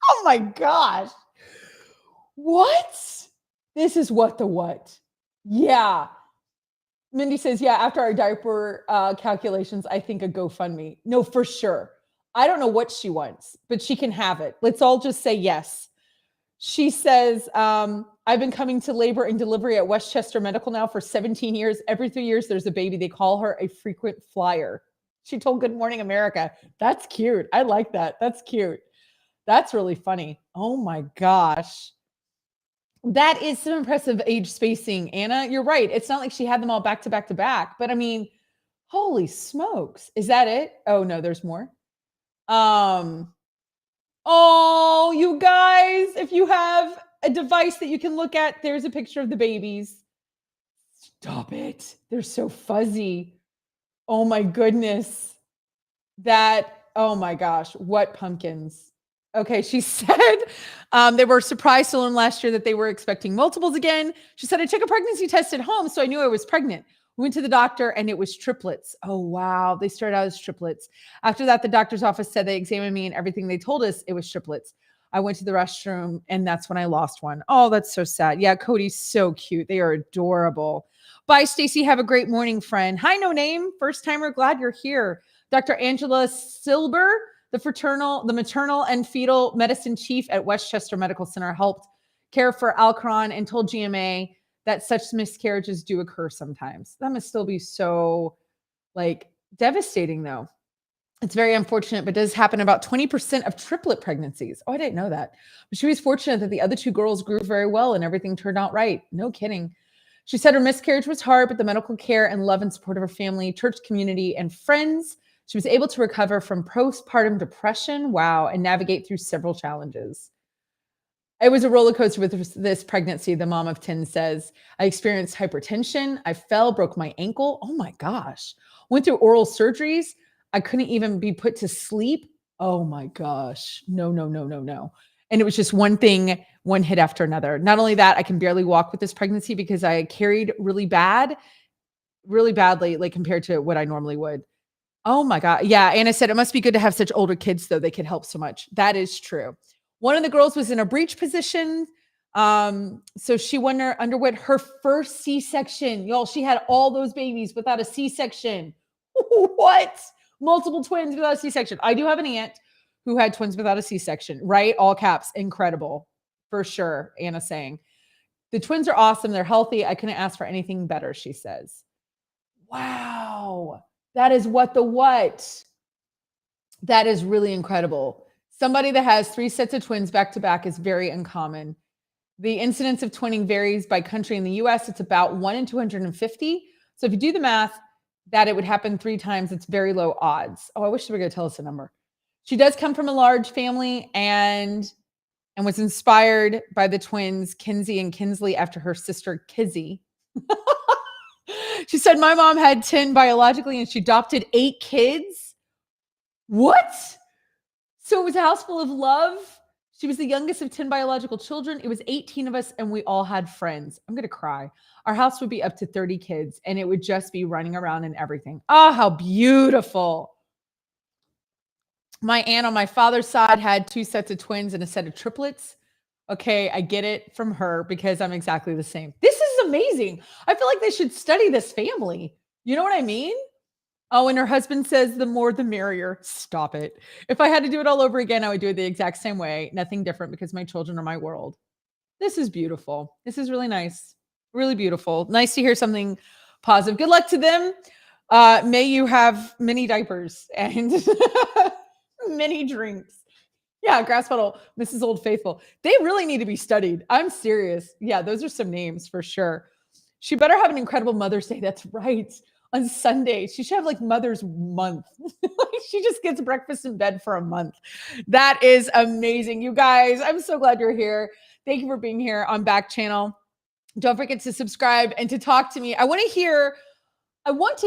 Oh my gosh. What? This is what the what? Yeah. Mindy says, yeah, after our diaper calculations, I think a GoFundMe. No, for sure. I don't know what she wants, but she can have it. Let's all just say yes. She says, I've been coming to labor and delivery at Westchester Medical now for 17 years. Every 3 years, there's a baby. They call her a frequent flyer. She told Good Morning America. That's cute. I like that. That's cute. That's really funny. Oh my gosh. That is some impressive age spacing, Anna. You're right. It's not like she had them all back to back to back, but I mean, holy smokes. Is that it? Oh no, there's more. Oh, you guys, if you have a device that you can look at, there's a picture of the babies. Stop it. They're so fuzzy. Oh my goodness. Oh my gosh, what pumpkins. Okay, she said they were surprised to learn last year that they were expecting multiples again. She said, I took a pregnancy test at home, so I knew I was pregnant. We went to the doctor and it was triplets. Oh, wow. They started out as triplets. After that, the doctor's office said they examined me and everything they told us, it was triplets. I went to the restroom and that's when I lost one. Oh, that's so sad. Yeah, Cody's so cute. They are adorable. Bye, Stacy. Have a great morning, friend. Hi, No Name. First timer. Glad you're here. Dr. Angela Silber, the maternal and fetal medicine chief at Westchester Medical Center, helped care for Alcron and told GMA that such miscarriages do occur sometimes. That must still be so devastating though. It's very unfortunate, but does happen about 20% of triplet pregnancies. Oh, I didn't know that. But she was fortunate that the other 2 girls grew very well and everything turned out right. No kidding. She said her miscarriage was hard, but the medical care and love and support of her family, church community, and friends, she was able to recover from postpartum depression, wow, and navigate through several challenges. It was a roller coaster with this pregnancy, the mom of 10 says. I experienced hypertension. I fell, broke my ankle. Oh my gosh. Went through oral surgeries. I couldn't even be put to sleep. Oh my gosh. No. And it was just one thing, one hit after another. Not only that, I can barely walk with this pregnancy because I carried really badly, like compared to what I normally would. Oh my God. Yeah. Anna said, it must be good to have such older kids, though. They could help so much. That is true. One of the girls was in a breech position. So she underwent her first C-section. Y'all, she had all those babies without a C-section. What? Multiple twins without a C-section. I do have an aunt who had twins without a C-section, right? All caps. Incredible. For sure. Anna saying, the twins are awesome. They're healthy. I couldn't ask for anything better, she says. Wow. That is what. That is really incredible. Somebody that has 3 sets of twins back to back is very uncommon. The incidence of twinning varies by country. In the US, it's about 1 in 250. So if you do the math, that it would happen 3 times, it's very low odds. Oh, I wish they were going to tell us a number. She does come from a large family and was inspired by the twins, Kinsey and Kinsley, after her sister, Kizzy. She said, my mom had 10 biologically and she adopted 8 kids. What? So it was a house full of love. She was the youngest of 10 biological children. It was 18 of us and we all had friends. I'm going to cry. Our house would be up to 30 kids and it would just be running around and everything. Oh, how beautiful. My aunt on my father's side had 2 sets of twins and a set of triplets. Okay, I get it from her because I'm exactly the same. This is amazing. I feel like they should study this family. You know what I mean? Oh, and her husband says the more the merrier. Stop it. If I had to do it all over again, I would do it the exact same way. Nothing different because my children are my world. This is beautiful. This is really nice. Really beautiful. Nice to hear something positive. Good luck to them. May you have many diapers and many drinks. Yeah, Grass Puddle, Mrs. Old Faithful. They really need to be studied. I'm serious. Yeah, those are some names for sure. She better have an incredible Mother's Day. That's right. On Sunday, she should have like Mother's Month. She just gets breakfast in bed for a month. That is amazing. You guys, I'm so glad you're here. Thank you for being here on Backchannel. Don't forget to subscribe and to talk to me. I want to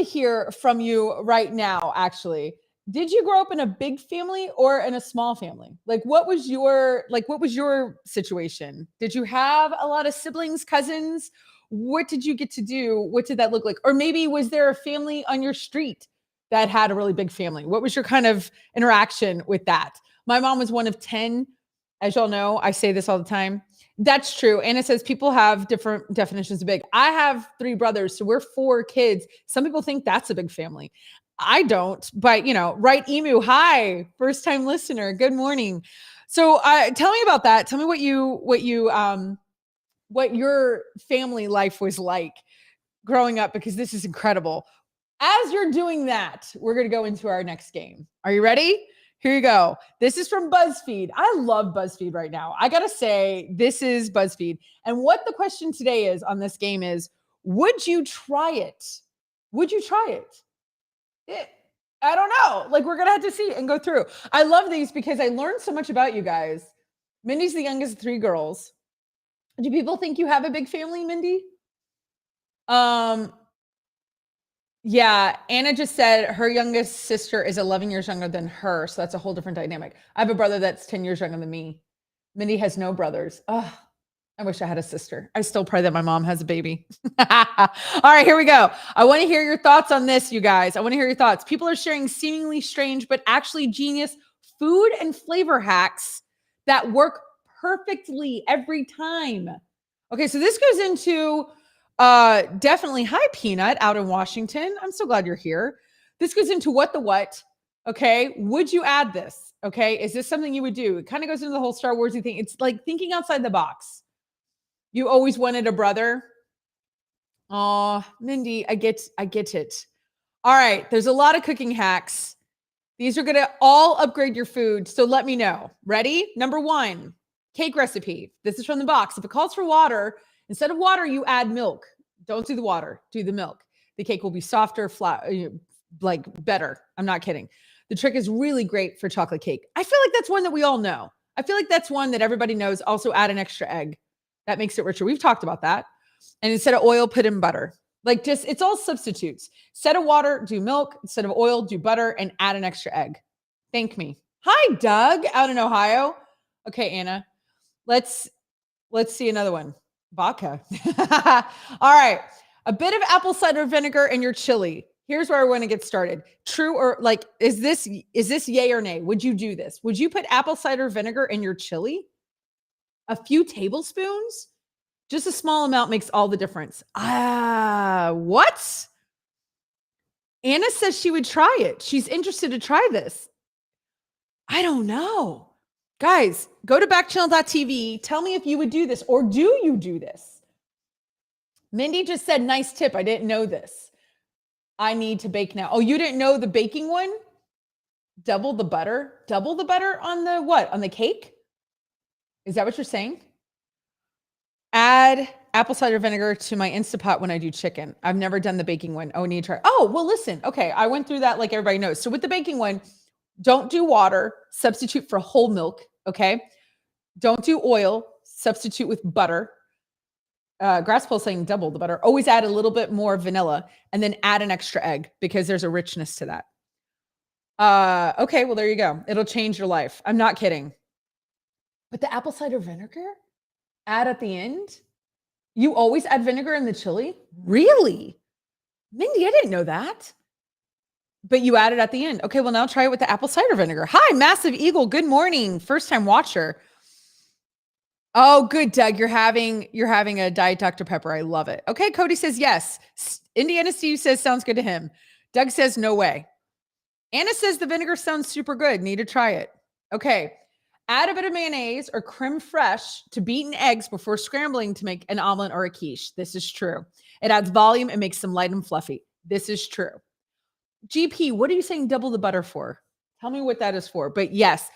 hear from you right now, actually. Did you grow up in a big family or in a small family? Like what was your situation? Did you have a lot of siblings, cousins? What did you get to do? What did that look like? Or maybe was there a family on your street that had a really big family? What was your kind of interaction with that? My mom was one of 10. As y'all know, I say this all the time. That's true. And it says people have different definitions of big. I have 3 brothers, so we're 4 kids. Some people think that's a big family. I don't, but right. Emu. Hi. First time listener. Good morning. So tell me about that. Tell me what your family life was like growing up, because this is incredible. As you're doing that, we're going to go into our next game. Are you ready? Here you go. This is from BuzzFeed. I love BuzzFeed right now. I got to say, this is BuzzFeed. And what the question today is on this game is, would you try it? Would you try it? I don't know. Like, we're going to have to see and go through. I love these because I learned so much about you guys. Mindy's the youngest of 3 girls. Do people think you have a big family, Mindy? Yeah, Anna just said her youngest sister is 11 years younger than her, so that's a whole different dynamic. I have a brother that's 10 years younger than me. Mindy has no brothers. Oh, I wish I had a sister. I still pray that my mom has a baby. All right, here we go. I want to hear your thoughts on this, you guys. I want to hear your thoughts. People are sharing seemingly strange, but actually genius food and flavor hacks that work perfectly every time. Okay, so this goes into definitely, hi Peanut out in Washington. I'm so glad you're here. This goes into what. Okay, would you add this? Okay, is this something you would do? It kind of goes into the whole Star Warsy thing. It's like thinking outside the box. You always wanted a brother. Oh, Mindy, I get it. All right, there's a lot of cooking hacks. These are going to all upgrade your food. So let me know. Ready? Number 1, cake recipe. This is from the box. If it calls for water, instead of water, you add milk. Don't do the water, do the milk. The cake will be softer, flat, like better. I'm not kidding. The trick is really great for chocolate cake. I feel like that's one that we all know. I feel like that's one that everybody knows. Also add an extra egg. That makes it richer. We've talked about that. And instead of oil, put in butter. Like just, it's all substitutes. Instead of water, do milk. Instead of oil, do butter and add an extra egg. Thank me. Hi, Doug, out in Ohio. Okay, Anna. Let's see another one. Vodka. All right. A bit of apple cider vinegar in your chili. Here's where I want to get started. True or like, is this yay or nay? Would you do this? Would you put apple cider vinegar in your chili? A few tablespoons? Just a small amount makes all the difference. What? Anna says she would try it. She's interested to try this. I don't know. Guys, go to backchannel.tv. Tell me if you would do this, or do you do this? Mindy just said, nice tip. I didn't know this. I need to bake now. Oh, you didn't know the baking one? Double the butter? Double the butter on the what? On the cake? Is that what you're saying? Add apple cider vinegar to my Instapot when I do chicken. I've never done the baking one. Oh, need to try. Oh, well, listen. Okay, I went through that like everybody knows. So with the baking one, don't do water. Substitute for whole milk, okay? Don't do oil. Substitute with butter. Grasspole saying double the butter. Always add a little bit more vanilla and then add an extra egg because there's a richness to that. Okay, well, there you go. It'll change your life. I'm not kidding. But the apple cider vinegar, add at the end? You always add vinegar in the chili? Really? Mindy, I didn't know that. But you add it at the end. Okay, well, now try it with the apple cider vinegar. Hi, Massive Eagle. Good morning. First time watcher. Oh, good, Doug. You're having a Diet Dr. Pepper. I love it. Okay, Cody says yes. Indiana Steve says sounds good to him. Doug says no way. Anna says the vinegar sounds super good. Need to try it. Okay. Add a bit of mayonnaise or creme fraiche to beaten eggs before scrambling to make an omelet or a quiche. This is true. It adds volume and makes them light and fluffy. This is true. GP, what are you saying double the butter for? Tell me what that is for. But yes,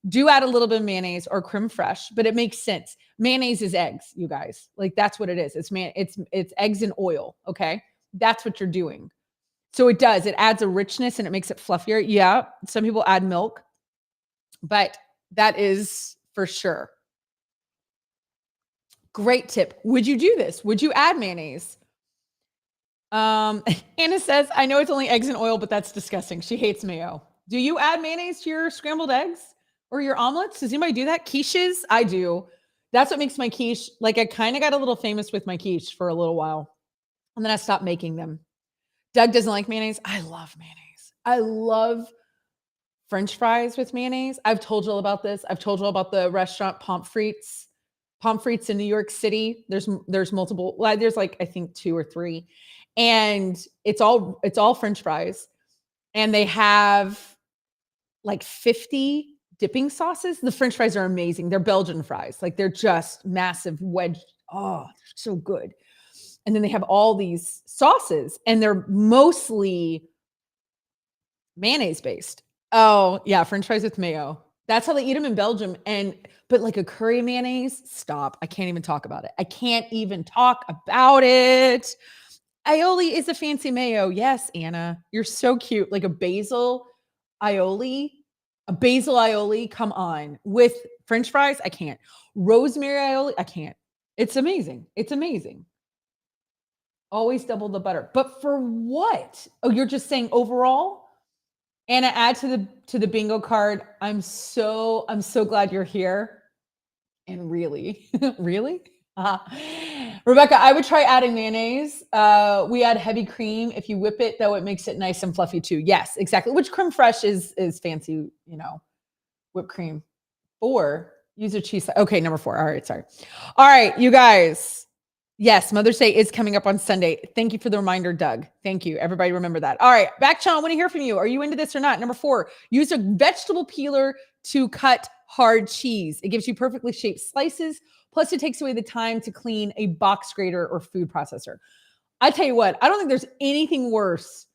do add a little bit of mayonnaise or creme fraiche, but it makes sense. Mayonnaise is eggs, you guys. Like that's what it is. It's eggs and oil, okay? That's what you're doing. So it does. It adds a richness and it makes it fluffier. Yeah, some people add milk, but that is for sure. Great tip. Would you do this? Would you add mayonnaise? Anna says, I know it's only eggs and oil, but that's disgusting. She hates mayo. Do you add mayonnaise to your scrambled eggs or your omelets? Does anybody do that? Quiches? I do. That's what makes my quiche. Like I kind of got a little famous with my quiche for a little while. And then I stopped making them. Doug doesn't like mayonnaise. I love mayonnaise. I love French fries with mayonnaise. I've told you all about this. I've told you all about the restaurant Pommes Frites in New York City. There's multiple. Well, there's like I think 2 or 3, and it's all French fries, and they have like 50 dipping sauces. The French fries are amazing. They're Belgian fries. Like they're just massive wedge. Oh, so good. And then they have all these sauces, and they're mostly mayonnaise based. Oh, yeah, French fries with mayo. That's how they eat them in Belgium. But like a curry mayonnaise, stop. I can't even talk about it. I can't even talk about it. Aioli is a fancy mayo. Yes, Anna. You're so cute. Like a basil aioli. Come on. With French fries, I can't. Rosemary aioli, I can't. It's amazing. It's amazing. Always double the butter. But for what? Oh, you're just saying overall? Anna, add to the bingo card. I'm so glad you're here. And really, really? Rebecca, I would try adding mayonnaise. We add heavy cream. If you whip it, though, it makes it nice and fluffy too. Yes, exactly. Which creme fraiche is fancy, whipped cream. 4, use a cheese. Okay, number 4. All right, sorry. All right, you guys. Yes, Mother's Day is coming up on Sunday. Thank you for the reminder, Doug. Thank you. Everybody remember that. All right, Backchannel, I want to hear from you. Are you into this or not? Number 4, use a vegetable peeler to cut hard cheese. It gives you perfectly shaped slices. Plus, it takes away the time to clean a box grater or food processor. I tell you what, I don't think there's anything worse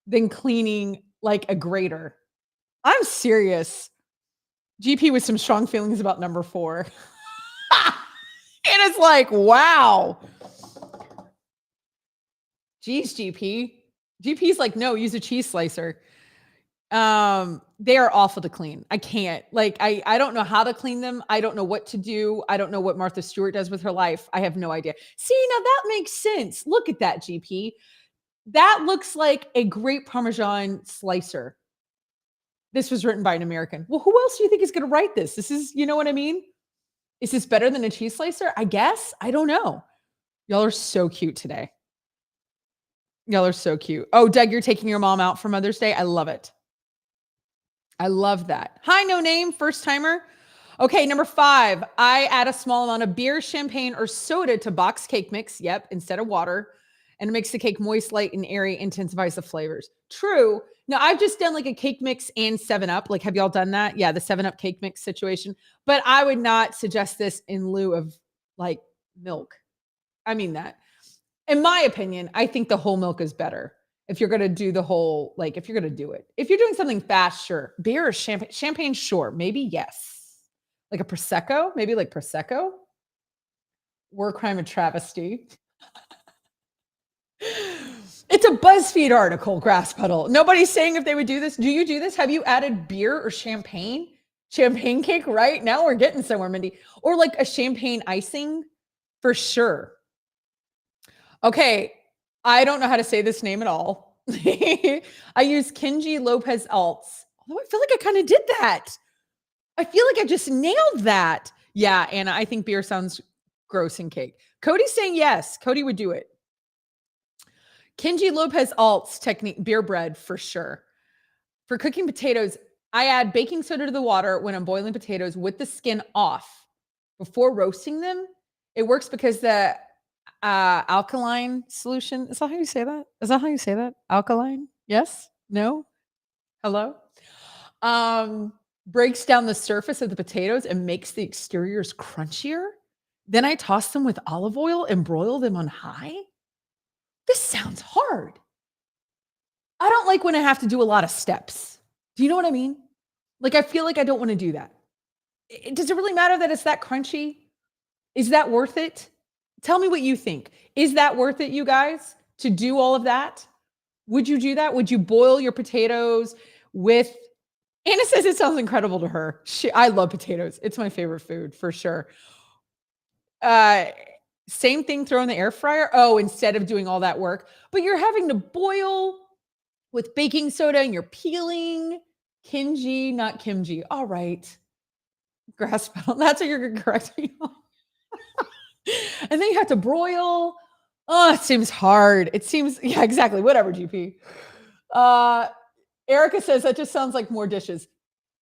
than cleaning like a grater. I'm serious. GP with some strong feelings about number 4. And it's like, wow. Geez, GP. GP's like, no, use a cheese slicer. They are awful to clean. I can't. Like, I don't know how to clean them. I don't know what to do. I don't know what Martha Stewart does with her life. I have no idea. See, now that makes sense. Look at that, GP. That looks like a great Parmesan slicer. This was written by an American. Well, who else do you think is going to write this? This is, you know what I mean? Is this better than a cheese slicer? I guess. I don't know. Y'all are so cute today. Y'all are so cute. Oh, Doug, you're taking your mom out for Mother's Day. I love it. I love that. Hi, no name, first timer. Okay, number 5, I add a small amount of beer, champagne, or soda to box cake mix. Yep, instead of water. And it makes the cake moist, light, and airy, intensifies the flavors. True. Now, I've just done like a cake mix and 7-Up. Like, have y'all done that? Yeah, the 7-Up cake mix situation. But I would not suggest this in lieu of like milk. I mean that. In my opinion, I think the whole milk is better. If you're going to do the whole, like, if you're going to do it. If you're doing something fast, sure. Beer or champagne? Champagne, sure. Maybe yes. Like a Prosecco? Maybe like Prosecco? War crime and travesty. It's a BuzzFeed article, Grass Puddle. Nobody's saying if they would do this. Do you do this? Have you added beer or champagne? Champagne cake, right? Now we're getting somewhere, Mindy. Or like a champagne icing for sure. Okay, I don't know how to say this name at all. I use Kenji Lopez Alts. Although I feel like I kind of did that. I feel like I just nailed that. Yeah, Anna, I think beer sounds gross in cake. Cody's saying yes. Cody would do it. Kenji Lopez Alts technique, beer bread for sure. For cooking potatoes, I add baking soda to the water when I'm boiling potatoes with the skin off before roasting them. It works because the alkaline solution. Is that how you say that? Is that how you say that? Alkaline? Yes? No? Hello? Breaks down the surface of the potatoes and makes the exteriors crunchier. Then I toss them with olive oil and broil them on high. This sounds hard. I don't like when I have to do a lot of steps. Do you know what I mean? Like, I feel like I don't want to do that. Does it really matter that it's that crunchy? Is that worth it? Tell me what you think. Is that worth it, you guys, to do all of that? Would you do that? Would you boil your potatoes with... Anna says it sounds incredible to her. I love potatoes. It's my favorite food for sure. Same thing, throw in the air fryer. Oh, instead of doing all that work. But you're having to boil with baking soda and you're peeling. Kinji, not kimchi. All right. Grass pedal. That's what you're correcting. And then you have to broil. Oh, it seems hard. It seems, yeah, exactly. Whatever, GP. Erica says that just sounds like more dishes.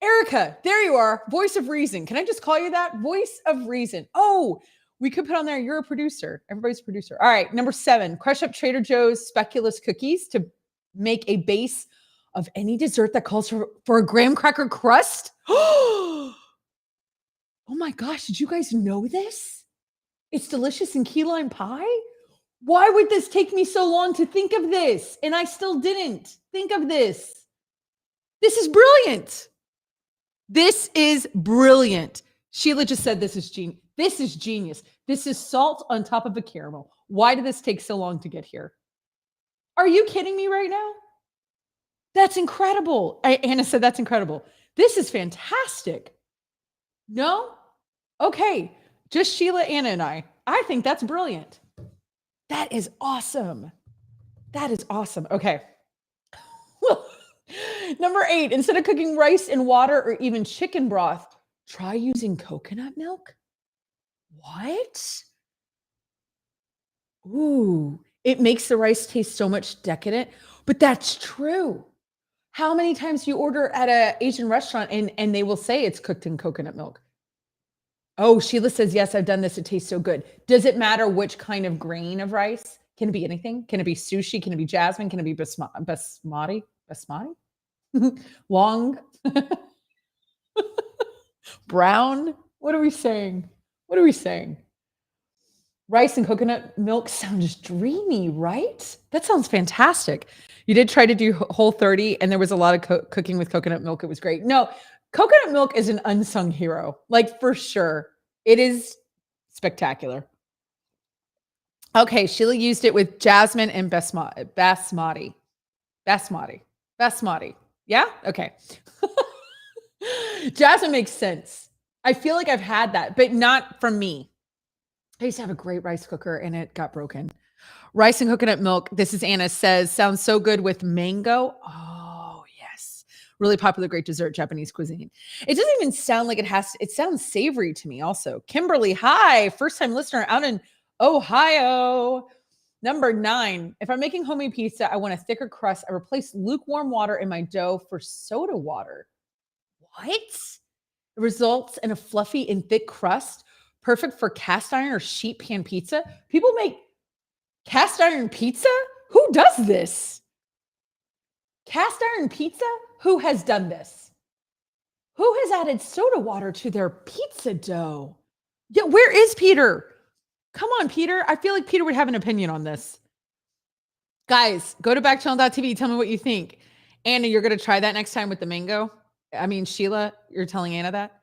Erica, there you are. Voice of reason. Can I just call you that? Voice of reason. Oh, we could put on there, you're a producer. Everybody's a producer. All right, number 7, crush up Trader Joe's speculoos cookies to make a base of any dessert that calls for a graham cracker crust. Oh my gosh, did you guys know this? It's delicious in key lime pie? Why would this take me so long to think of this? And I still didn't think of this. This is brilliant. This is brilliant. Sheila just said this is genius. This is genius. This is salt on top of a caramel. Why did this take so long to get here? Are you kidding me right now? That's incredible. Anna said that's incredible. This is fantastic. No? Okay. Just Sheila, Anna, and I. I think that's brilliant. That is awesome. That is awesome. Okay. Number 8, instead of cooking rice in water or even chicken broth, try using coconut milk. What? Ooh, it makes the rice taste so much decadent, but that's true. How many times do you order at an Asian restaurant and they will say it's cooked in coconut milk? Oh, Sheila says, yes, I've done this. It tastes so good. Does it matter which kind of grain of rice? Can it be anything? Can it be sushi? Can it be jasmine? Can it be basmati? Basmati? Long? Brown? What are we saying? What are we saying? Rice and coconut milk sounds dreamy, right? That sounds fantastic. You did try to do Whole30 and there was a lot of cooking with coconut milk. It was great. No, coconut milk is an unsung hero, like for sure. It is spectacular. Okay, Sheila used it with jasmine and basmati. Yeah? Okay. Jasmine makes sense. I feel like I've had that, but not from me. I used to have a great rice cooker and it got broken. Rice and coconut milk, this is Anna, says, sounds so good with mango. Oh, yes. Really popular, great dessert, Japanese cuisine. It doesn't even sound like it sounds savory to me also. Kimberly, hi, first time listener out in Ohio. Number 9, if I'm making homemade pizza, I want a thicker crust. I replace lukewarm water in my dough for soda water. What? It results in a fluffy and thick crust, perfect for cast iron or sheet pan pizza. People make cast iron pizza? Who does this? Cast iron pizza? Who has done this? Who has added soda water to their pizza dough? Yeah, where is Peter? Come on, Peter. I feel like Peter would have an opinion on this. Guys, go to backchannel.tv. Tell me what you think. Anna, you're going to try that next time with the mango? I mean, Sheila, you're telling Anna that?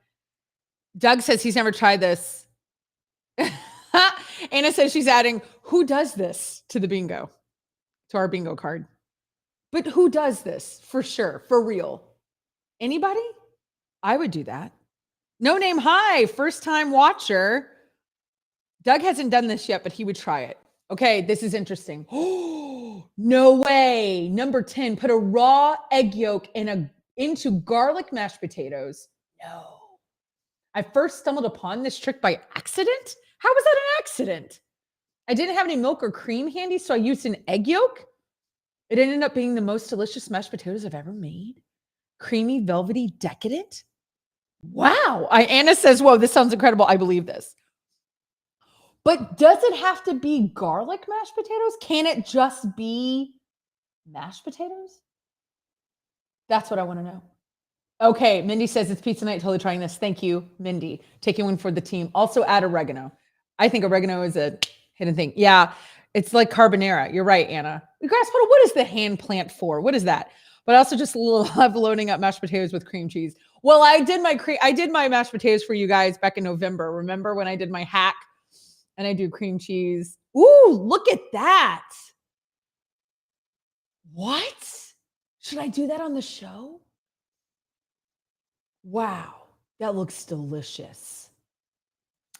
Doug says he's never tried this. Anna says she's adding, who does this to the bingo, to our bingo card? But who does this for sure, for real? Anybody? I would do that. No name, hi, first time watcher. Doug hasn't done this yet, but he would try it. Okay, this is interesting. Oh, no way. Number 10, put a raw egg yolk into garlic mashed potatoes. No. I first stumbled upon this trick by accident. How was that an accident? I didn't have any milk or cream handy, so I used an egg yolk. It ended up being the most delicious mashed potatoes I've ever made. Creamy, velvety, decadent. Wow. Anna says, whoa, this sounds incredible. I believe this. But does it have to be garlic mashed potatoes? Can it just be mashed potatoes? That's what I want to know. Okay, Mindy says it's pizza night, totally trying this. Thank you, Mindy. Taking one for the team. Also add oregano. I think oregano is a hidden thing. Yeah, it's like carbonara. You're right, Anna. Grasspoodle, what is the hand plant for? What is that? But also just a little love loading up mashed potatoes with cream cheese. Well, I did my mashed potatoes for you guys back in November. Remember when I did my hack and I do cream cheese? Ooh, look at that. What? Should I do that on the show? Wow, that looks delicious.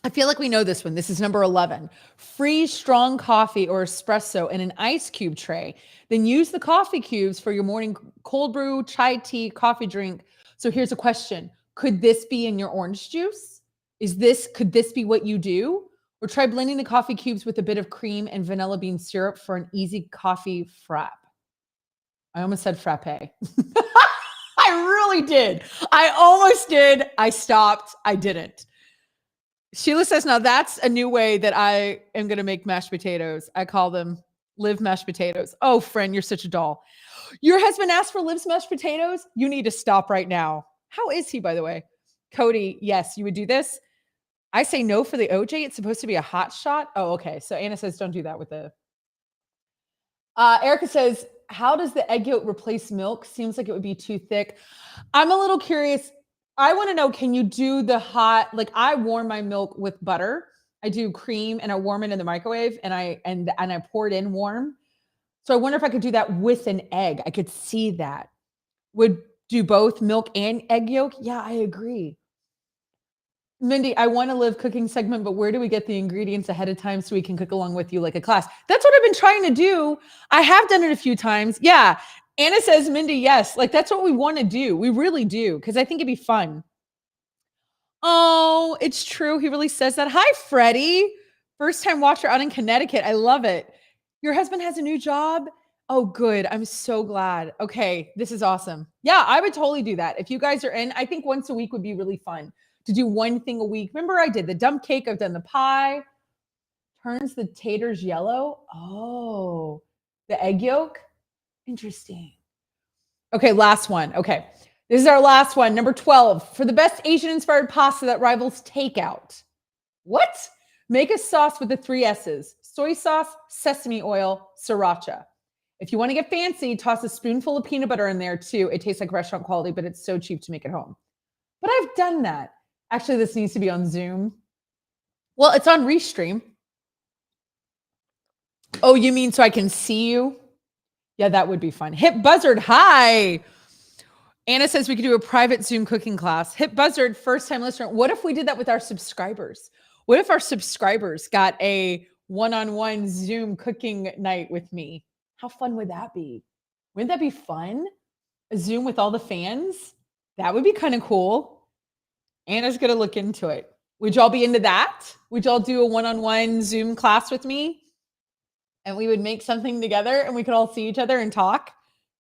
I feel like we know this one. This is number 11. Freeze strong coffee or espresso in an ice cube tray. Then use the coffee cubes for your morning cold brew, chai tea, coffee drink. So here's a question. Could this be in your orange juice? Could this be what you do? Or try blending the coffee cubes with a bit of cream and vanilla bean syrup for an easy coffee frap. I almost said frappe. I really did. I almost did. I stopped. I didn't. Sheila says, now that's a new way that I am going to make mashed potatoes. I call them Liv mashed potatoes. Oh, friend, you're such a doll. Your husband asked for Liv's mashed potatoes? You need to stop right now. How is he, by the way? Cody, yes, you would do this. I say no for the OJ. It's supposed to be a hot shot. Oh, okay. So Anna says, don't do that with the. Erica says, how does the egg yolk replace milk? Seems like it would be too thick. I'm a little curious. I want to know, can you do the hot, like I warm my milk with butter. I do cream and I warm it in the microwave and I pour it in warm. So I wonder if I could do that with an egg. I could see that. Would do both milk and egg yolk? Yeah, I agree. Mindy, I want to live cooking segment, but where do we get the ingredients ahead of time so we can cook along with you like a class? That's what I've been trying to do. I have done it a few times. Yeah. Anna says, Mindy, yes. Like that's what we want to do. We really do. Because I think it'd be fun. Oh, it's true. He really says that. Hi, Freddie. First time watcher out in Connecticut. I love it. Your husband has a new job? Oh, good. I'm so glad. Okay. This is awesome. Yeah, I would totally do that. If you guys are in, I think once a week would be really fun to do one thing a week. Remember I did the dump cake. I've done the pie. Turns the taters yellow. Oh, the egg yolk. Interesting. Okay, last one. Okay. This is our last one. Number 12. For the best Asian-inspired pasta that rivals takeout. What? Make a sauce with the 3 S's. Soy sauce, sesame oil, sriracha. If you want to get fancy, toss a spoonful of peanut butter in there too. It tastes like restaurant quality, but it's so cheap to make at home. But I've done that. Actually, this needs to be on Zoom. Well, it's on Restream. Oh, you mean so I can see you? Yeah, that would be fun. Hip Buzzard, hi. Anna says we could do a private Zoom cooking class. Hip Buzzard, first time listener. What if we did that with our subscribers? What if our subscribers got a one-on-one Zoom cooking night with me? How fun would that be? Wouldn't that be fun? A Zoom with all the fans? That would be kind of cool. Anna's going to look into it. Would y'all be into that? Would y'all do a one-on-one Zoom class with me? And we would make something together and we could all see each other and talk?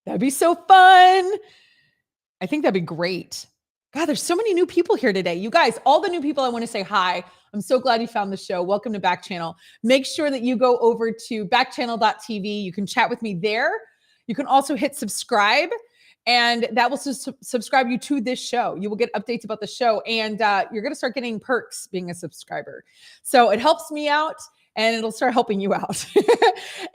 That'd be so fun. I think that'd be great. God, there's so many new people here today. You guys, all the new people, I want to say hi. I'm so glad you found the show. Welcome to Backchannel. Make sure that you go over to backchannel.tv. You can chat with me there. You can also hit subscribe, and that will subscribe you to this show. You will get updates about the show, and you're going to start getting perks being a subscriber. So it helps me out, and it'll start helping you out.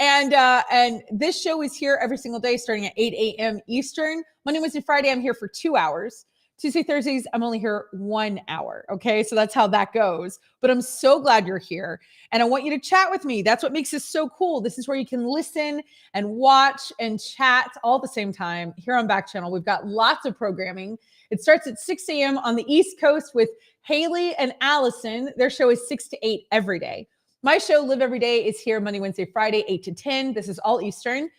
And this show is here every single day starting at 8 a.m. Eastern. Monday, Wednesday, Friday, I'm here for 2 hours. Tuesday, Thursdays, I'm only here 1 hour. Okay. So that's how that goes. But I'm so glad you're here. And I want you to chat with me. That's what makes this so cool. This is where you can listen and watch and chat all at the same time here on Backchannel. We've got lots of programming. It starts at 6 a.m. on the East Coast with Haley and Allison. Their show is 6 to 8 every day. My show, Live Every Day, is here Monday, Wednesday, Friday, 8 to 10. This is all Eastern.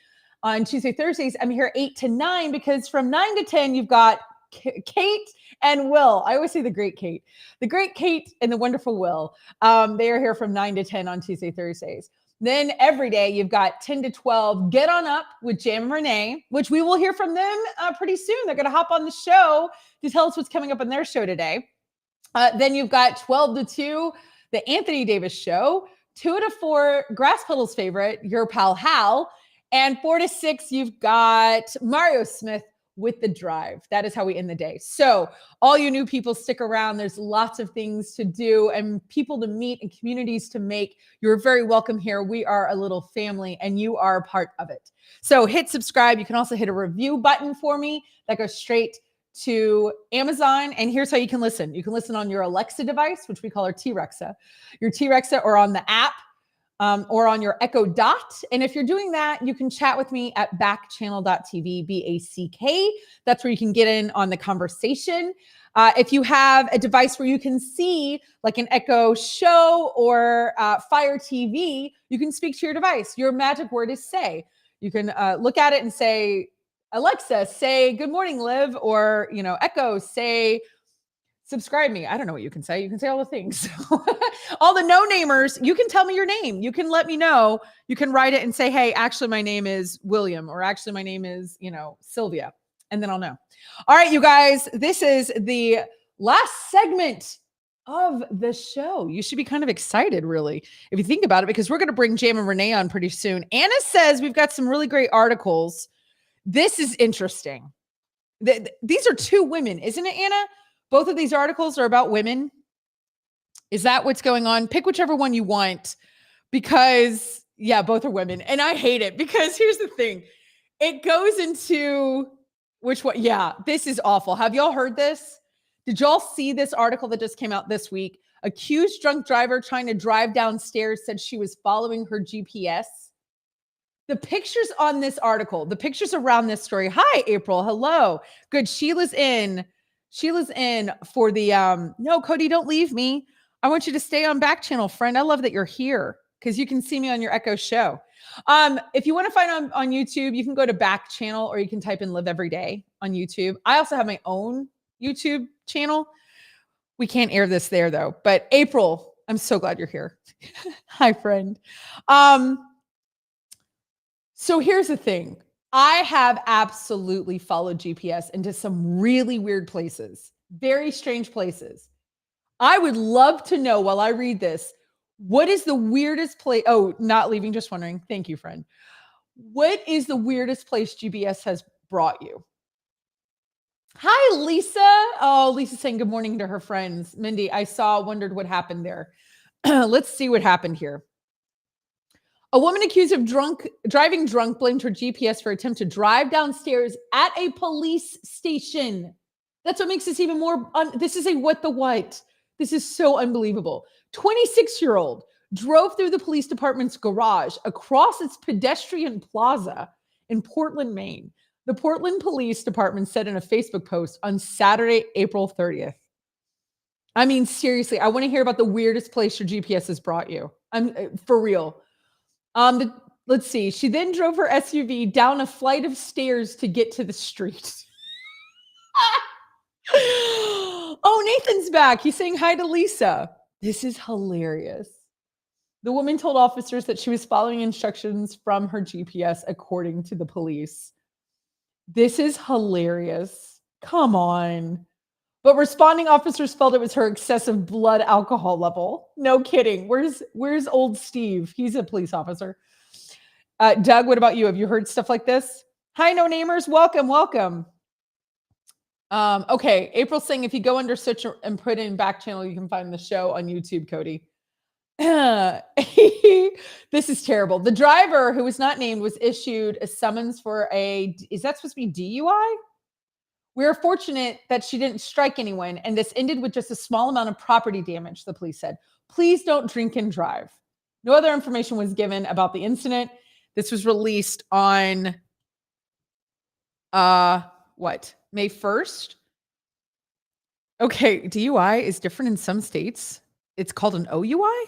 On Tuesday, Thursdays, I'm here 8 to 9 because from 9 to 10, you've got Kate and Will. I always say the great Kate and the wonderful Will. They are here from 9 to 10 on Tuesday, Thursdays. Then every day you've got 10 to 12. Get on up with Jam and Renee, which we will hear from them pretty soon. They're going to hop on the show to tell us what's coming up on their show today. Then you've got 12 to 2, the Anthony Davis Show. 2 to 4, Grass Puddle's favorite, your pal Hal. And 4 to 6, you've got Mario Smith with The Drive. That is how we end the day. So all you new people, stick around. There's lots of things to do and people to meet and communities to make. You're very welcome here. We are a little family and you are a part of it. So hit subscribe. You can also hit a review button for me that goes straight to Amazon. And here's how you can listen. You can listen on your Alexa device, which we call our T-Rexa, or on the app. Or on your Echo Dot. And if you're doing that, you can chat with me at backchannel.tv, BACK. That's where you can get in on the conversation. If you have a device where you can see like an Echo Show or Fire TV, you can speak to your device. Your magic word is say. You can look at it and say, Alexa, say, good morning, Liv, or, Echo, say, subscribe me. I don't know what you can say. You can say all the things. All the no-namers, you can tell me your name. You can let me know. You can write it and say, hey, actually, my name is William, or actually, my name is, Sylvia. And then I'll know. All right, you guys, this is the last segment of the show. You should be kind of excited, really, if you think about it, because we're going to bring Jam and Renee on pretty soon. Anna says we've got some really great articles. This is interesting. These are 2 women, isn't it, Anna? Both of these articles are about women. Is that what's going on? Pick whichever one you want because, yeah, both are women. And I hate it because here's the thing. It goes into which one? Yeah, this is awful. Have y'all heard this? Did y'all see this article that just came out this week? Accused drunk driver trying to drive downstairs said she was following her GPS. The pictures on this article, the pictures around this story. Hi, April. Hello. Good. Sheila's in for the, no, Cody, don't leave me. I want you to stay on Backchannel, friend. I love that you're here because you can see me on your Echo Show. If you want to find on YouTube, you can go to Backchannel or you can type in Live Every Day on YouTube. I also have my own YouTube channel. We can't air this there though, but April, I'm so glad you're here. Hi, friend. So here's the thing. I have absolutely followed GPS into some really weird places, very strange places. I would love to know while I read this, what is the weirdest place? Oh, not leaving, just wondering. Thank you, friend. What is the weirdest place GPS has brought you? Hi, Lisa. Oh, Lisa's saying good morning to her friends. Mindy, wondered what happened there. Let's see what happened here. A woman accused of driving drunk blamed her GPS for attempt to drive downstairs at a police station. That's what makes this even more, this is a what the what. This is so unbelievable. 26-year-old drove through the police department's garage across its pedestrian plaza in Portland, Maine. The Portland Police Department said in a Facebook post on Saturday, April 30th. I mean, seriously, I want to hear about the weirdest place your GPS has brought you. I'm for real. Let's see. She then drove her SUV down a flight of stairs to get to the street. Oh, Nathan's back. He's saying hi to Lisa. This is hilarious. The woman told officers that she was following instructions from her GPS, according to the police. This is hilarious. Come on. But responding officers felt it was her excessive blood alcohol level. No kidding. Where's old Steve? He's a police officer. Doug, what about you? Have you heard stuff like this? Hi, no namers. Welcome. Okay, April's saying if you go under search and put in Backchannel, you can find the show on YouTube, Cody. This is terrible. The driver, who was not named, was issued a summons for is that supposed to be DUI? We're fortunate that she didn't strike anyone, and this ended with just a small amount of property damage, the police said. Please don't drink and drive. No other information was given about the incident. This was released on May 1st? Okay, DUI is different in some states. It's called an OUI?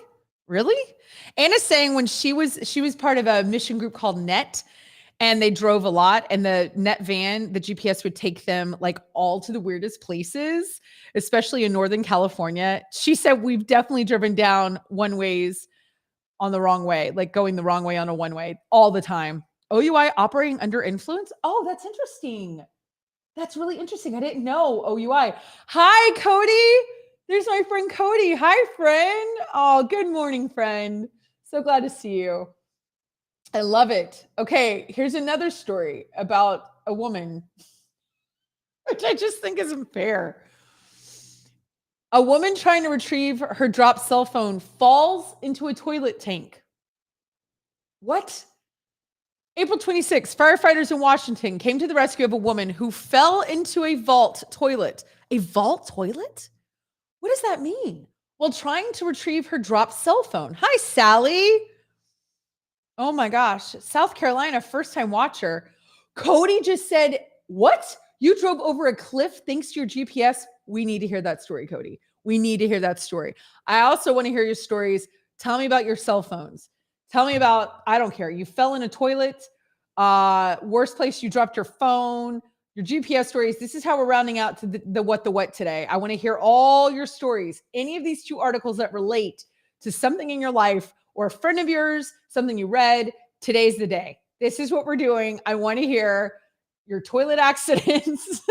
Really? Anna's saying when she was part of a mission group called NET, and they drove a lot, and the NET van, the GPS would take them like all to the weirdest places, especially in Northern California. She said we've definitely driven down one ways on the wrong way, like going the wrong way on a one way all the time. OUI, operating under influence? Oh, that's interesting. That's really interesting. I didn't know OUI. Hi, Cody. There's my friend Cody. Hi, friend. Oh, good morning, friend. So glad to see you. I love it. Okay, here's another story about a woman, which I just think isn't fair. A woman trying to retrieve her dropped cell phone falls into a toilet tank. What? April 26th, firefighters in Washington came to the rescue of a woman who fell into a vault toilet. A vault toilet? What does that mean? While trying to retrieve her dropped cell phone. Hi, Sally. Oh my gosh. South Carolina, first-time watcher. Cody just said, what? You drove over a cliff thanks to your GPS? We need to hear that story, Cody. We need to hear that story. I also want to hear your stories. Tell me about your cell phones. Tell me about, I don't care. You fell in a toilet. Worst place you dropped your phone. Your GPS stories. This is how we're rounding out to the what today. I want to hear all your stories. Any of these two articles that relate to something in your life or a friend of yours, something you read. Today's the day. This is what we're doing. I want to hear your toilet accidents.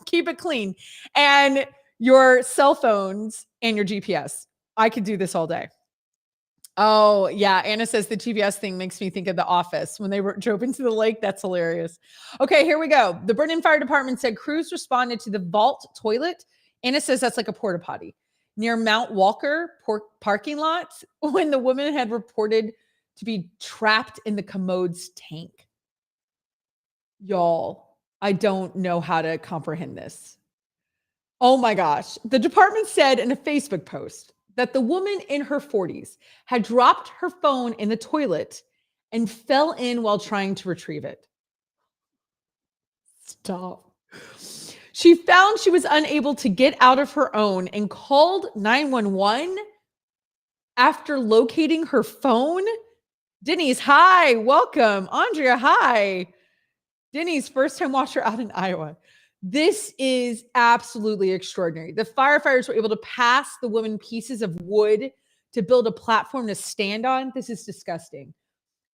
Keep it clean. And your cell phones and your GPS. I could do this all day. Oh, yeah. Anna says the GPS thing makes me think of The Office when they drove into the lake. That's hilarious. Okay, here we go. The Berlin Fire Department said crews responded to the vault toilet. Anna says that's like a porta potty near Mount Walker parking lot when the woman had reported to be trapped in the commode's tank. Y'all, I don't know how to comprehend this. Oh my gosh. The department said in a Facebook post that the woman in her 40s had dropped her phone in the toilet and fell in while trying to retrieve it. Stop. She found she was unable to get out of her own and called 911 after locating her phone. Denny's, hi, welcome. Andrea, hi. Denny's, first-time watcher out in Iowa. This is absolutely extraordinary. The firefighters were able to pass the woman pieces of wood to build a platform to stand on. This is disgusting.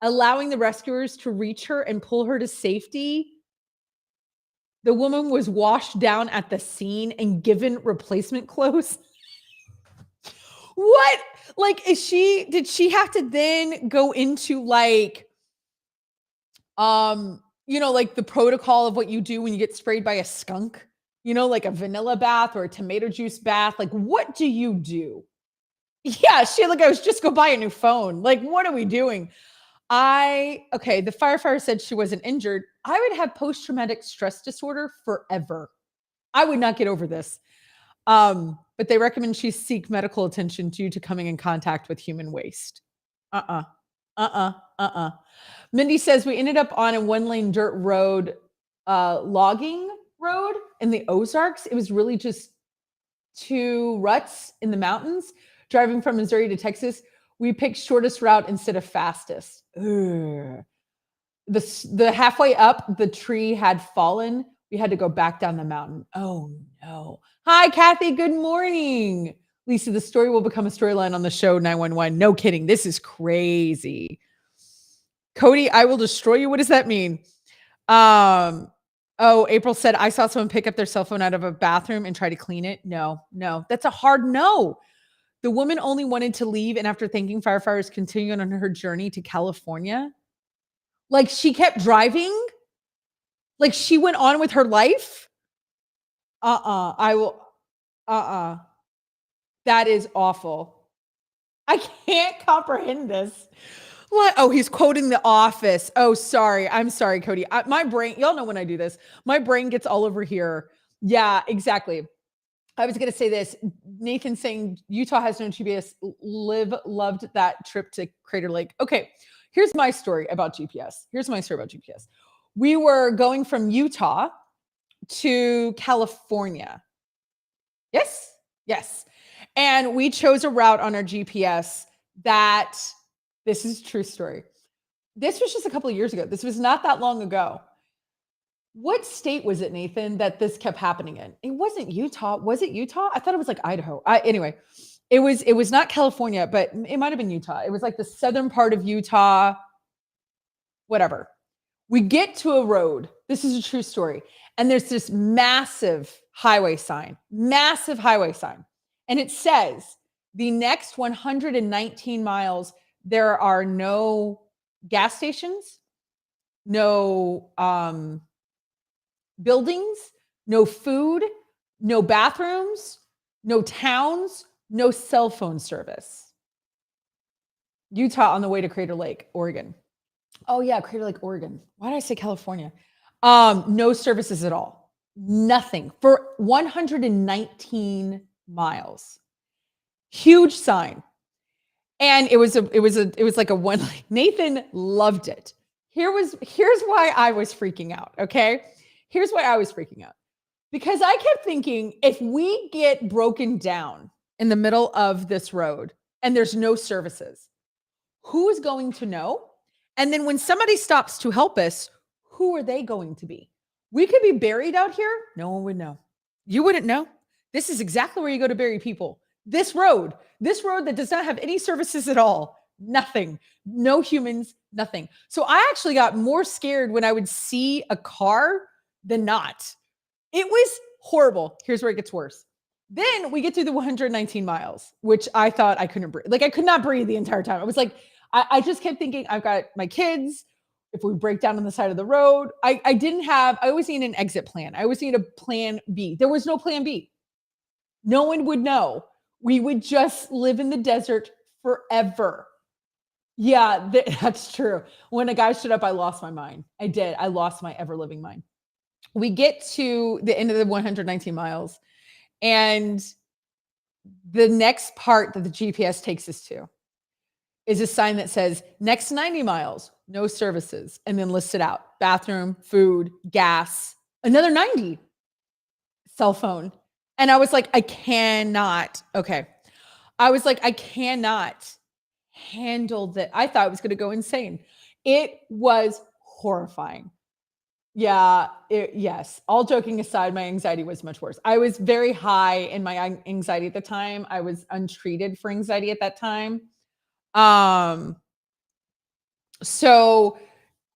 Allowing the rescuers to reach her and pull her to safety. The woman was washed down at the scene and given replacement clothes. What? Like, did she have to then go into like, like the protocol of what you do when you get sprayed by a skunk, like a vanilla bath or a tomato juice bath. Like, what do you do? Yeah, I was just go buy a new phone. Like, what are we doing? The firefighter said she wasn't injured. I would have post-traumatic stress disorder forever. I would not get over this. But they recommend she seek medical attention due to coming in contact with human waste. Mindy says we ended up on a one-lane dirt road, logging road in the Ozarks. It was really just two ruts in the mountains. Driving from Missouri to Texas, we picked shortest route instead of fastest. Ugh. The halfway up, the tree had fallen. We had to go back down the mountain. Oh no. Hi, Kathy. Good morning. Lisa, the story will become a storyline on the show 911. No kidding. This is crazy. Cody, I will destroy you. What does that mean? Oh, April said, I saw someone pick up their cell phone out of a bathroom and try to clean it. No, that's a hard no. The woman only wanted to leave, and after thanking firefighters, continued on her journey to California. Like she kept driving. Like she went on with her life. I will. That is awful. I can't comprehend this. What? Oh, he's quoting The Office. Oh, sorry. I'm sorry, Cody. My brain, y'all know when I do this, my brain gets all over here. Yeah, exactly. I was going to say this. Nathan saying Utah has no GPS. Liv loved that trip to Crater Lake. Okay, here's my story about GPS. We were going from Utah to California. Yes. And we chose a route on our GPS that, this is a true story. This was just a couple of years ago. This was not that long ago. What state was it, Nathan, that this kept happening in? It wasn't Utah. Was it Utah? I thought it was like Idaho. Anyway, it was not California, but it might have been Utah. It was like the southern part of Utah, whatever. We get to a road. This is a true story. And there's this massive highway sign. And it says, the next 119 miles, there are no gas stations, no buildings, no food, no bathrooms, no towns, no cell phone service. Utah on the way to Crater Lake, Oregon. Oh yeah, Crater Lake, Oregon. Why did I say California? No services at all. Nothing for 119 miles. Huge sign. And it was like a one. Nathan loved it. Here's why I was freaking out. Okay. Here's why I was freaking out. Because I kept thinking, if we get broken down in the middle of this road and there's no services, who's going to know? And then when somebody stops to help us, who are they going to be? We could be buried out here. No one would know. You wouldn't know. This is exactly where you go to bury people. This road that does not have any services at all. Nothing. No humans, nothing. So I actually got more scared when I would see a car than not. It was horrible. Here's where it gets worse. Then we get through the 119 miles, which I thought I couldn't breathe. Like I could not breathe the entire time. I was like, I just kept thinking, I've got my kids. If we break down on the side of the road, I always need an exit plan. I always need a plan B. There was no plan B. No one would know. We would just live in the desert forever. Yeah, that's true. When a guy stood up, I lost my mind. I did. I lost my ever living mind. We get to the end of the 119 miles, and the next part that the GPS takes us to is a sign that says next 90 miles, no services, and then lists it out: bathroom, food, gas, another 90, cell phone. And I was like, I cannot handle that. I thought I was going to go insane. It was horrifying. Yeah, yes. All joking aside, my anxiety was much worse. I was very high in my anxiety at the time. I was untreated for anxiety at that time. So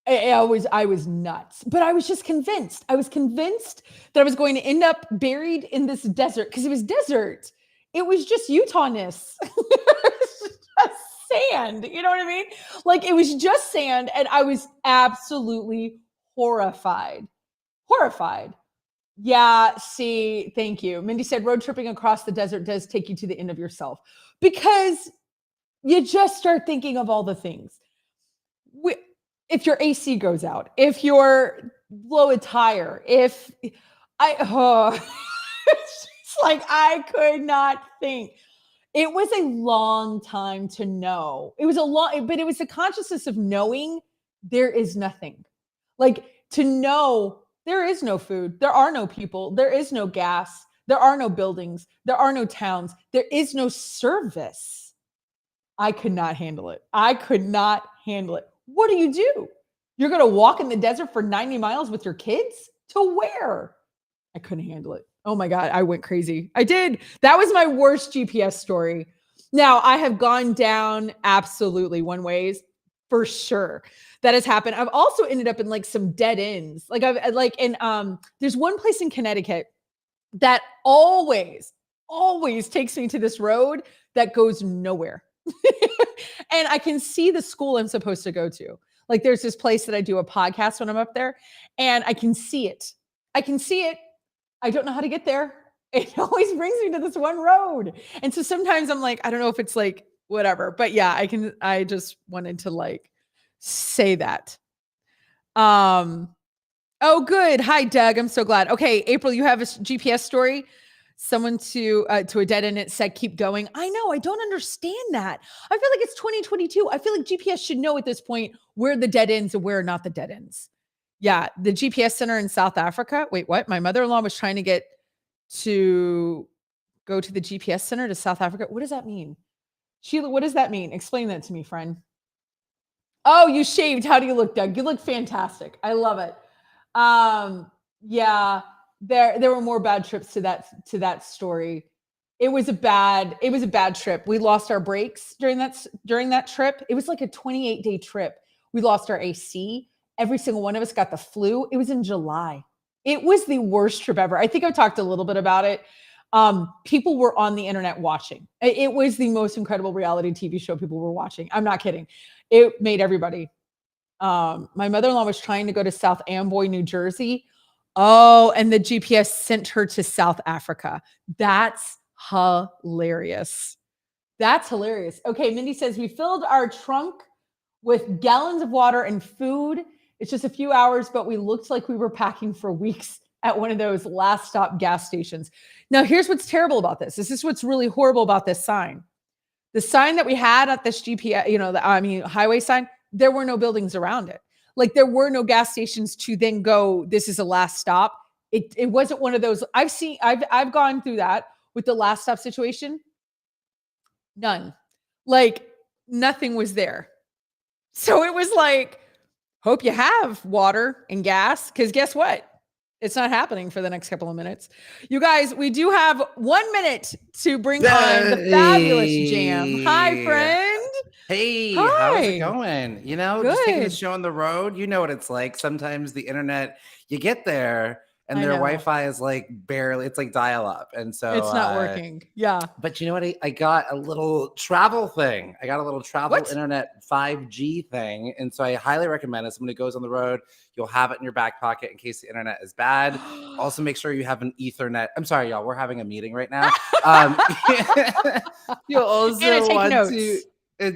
I was nuts, but I was just convinced. I was convinced that I was going to end up buried in this desert, because it was desert. It was just Utah-ness. It was just sand. You know what I mean? Like it was just sand, and I was absolutely horrified. Yeah, see, thank you. Mindy said road tripping across the desert does take you to the end of yourself, because you just start thinking of all the things. If your AC goes out, if you're blow a tire, it's like I could not think. It was a long time to know. But it was the consciousness of knowing there is nothing. Like to know there is no food, there are no people, there is no gas, there are no buildings, there are no towns, there is no service. I could not handle it. What do? You're going to walk in the desert for 90 miles with your kids? To where? I couldn't handle it. Oh my God, I went crazy. I did. That was my worst GPS story. Now, I have gone down absolutely one ways for sure. That has happened. I've also ended up in like some dead ends. Like I've like in there's one place in Connecticut that always takes me to this road that goes nowhere. And I can see the school I'm supposed to go to. Like there's this place that I do a podcast when I'm up there, and I can see it. I can see it. I don't know how to get there. It always brings me to this one road. And so sometimes I'm like, I don't know if it's like whatever, but yeah, I just wanted to like say that. Oh, good. Hi, Doug. I'm so glad. Okay, April, you have a GPS story. Someone to a dead end. It said, "Keep going." I know. I don't understand that. I feel like it's 2022. I feel like GPS should know at this point where the dead ends and where are not the dead ends. Yeah, the GPS center in South Africa. Wait, what? My mother-in-law was trying to get to go to the GPS center to South Africa. What does that mean? Sheila, what does that mean? Explain that to me, friend. Oh, you shaved. How do you look, Doug? You look fantastic. I love it. Yeah, there were more bad trips to that story. It was a bad trip. We lost our brakes during that trip. It was like a 28-day trip. We lost our AC. Every single one of us got the flu. It was in July. It was the worst trip ever. I think I've talked a little bit about it. People were on the internet watching. It was the most incredible reality TV show people were watching. I'm not kidding. It made everybody. My mother-in-law was trying to go to South Amboy, New Jersey. Oh, and the GPS sent her to South Africa. That's hilarious. That's hilarious. Okay, Mindy says, we filled our trunk with gallons of water and food. It's just a few hours, but we looked like we were packing for weeks at one of those last stop gas stations. Now, here's what's terrible about this. This is what's really horrible about this sign. The sign that we had at this GPS, highway sign, there were no buildings around it. Like there were no gas stations to then go, this is a last stop. It wasn't one of those. I've gone through that with the last stop situation. None. Like nothing was there. So it was like, hope you have water and gas, because guess what? It's not happening for the next couple of minutes. You guys, we do have 1 minute to bring on the fabulous Jam. Hi, friend. Hey, Hi. how's it going? Just taking the Good. show on the road. You know what it's like. Sometimes the internet, you get there and I their know. Wi-Fi is like barely, it's like dial up. And so It's not working. Yeah. But you know what? I got a little travel thing. I got a little travel internet 5G thing. And so I highly recommend it. Somebody goes on the road, you'll have it in your back pocket in case the internet is bad. Also, make sure you have an Ethernet. I'm sorry, y'all. We're having a meeting right now. You'll also want to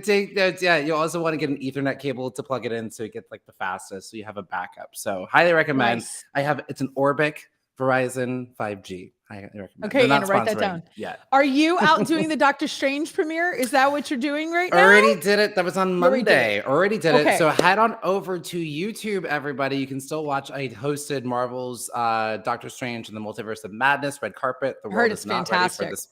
take notes. Yeah, you'll also want to get an Ethernet cable to plug it in so you get like the fastest, so you have a backup. So highly recommend. Nice. It's an Orbic Verizon 5G. I recommend. Okay, you're gonna write that down. Yeah. Are you out doing the Doctor Strange premiere? Is that what you're doing right now? Already did it. That was on Monday. Already did it. So head on over to YouTube, everybody. You can still watch. I hosted Marvel's Doctor Strange and the Multiverse of Madness, red carpet. The world is not ready for this.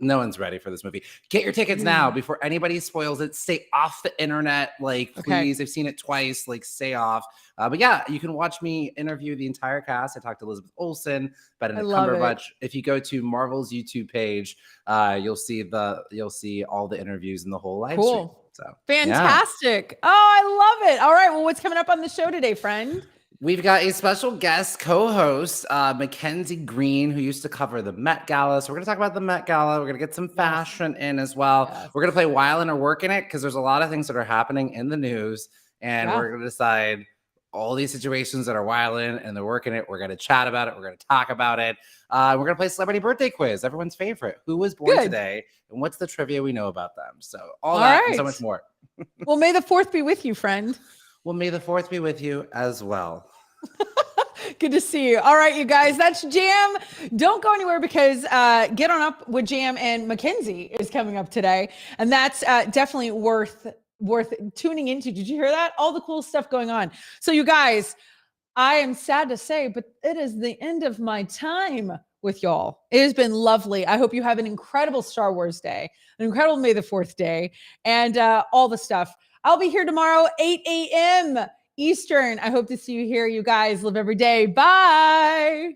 No one's ready for this movie. Get your tickets now before anybody spoils it. Stay off the internet, like, please. I've seen it twice. Like, stay off. But yeah, you can watch me interview the entire cast. I talked to Elizabeth Olsen, Benedict Cumberbatch. If you go to Marvel's YouTube page, you'll see all the interviews and the whole live stream. So fantastic! Yeah. Oh, I love it. All right, well, what's coming up on the show today, friend? We've got a special guest co-host, Mackenzie Green, who used to cover the Met Gala. So we're going to talk about the Met Gala. We're going to get some fashion in as well. Yes. We're going to play While In or Working It, because there's a lot of things that are happening in the news. And we're going to decide all these situations that are while in and they're working it. We're going to chat about it. We're going to talk about it. We're going to play Celebrity Birthday Quiz, everyone's favorite. Who was born today? And what's the trivia we know about them? So all that and so much more. Well, may the 4th be with you, friend. Well, may the 4th be with you as well. Good to see you. All right, you guys, that's Jam. Don't go anywhere, because Get On Up with Jam and Mackenzie is coming up today. And that's definitely worth tuning into. Did you hear that? All the cool stuff going on. So you guys, I am sad to say, but it is the end of my time with y'all. It has been lovely. I hope you have an incredible Star Wars day, an incredible May the 4th day, and all the stuff. I'll be here tomorrow, 8 a.m. Eastern. I hope to see you here. You guys live every day. Bye.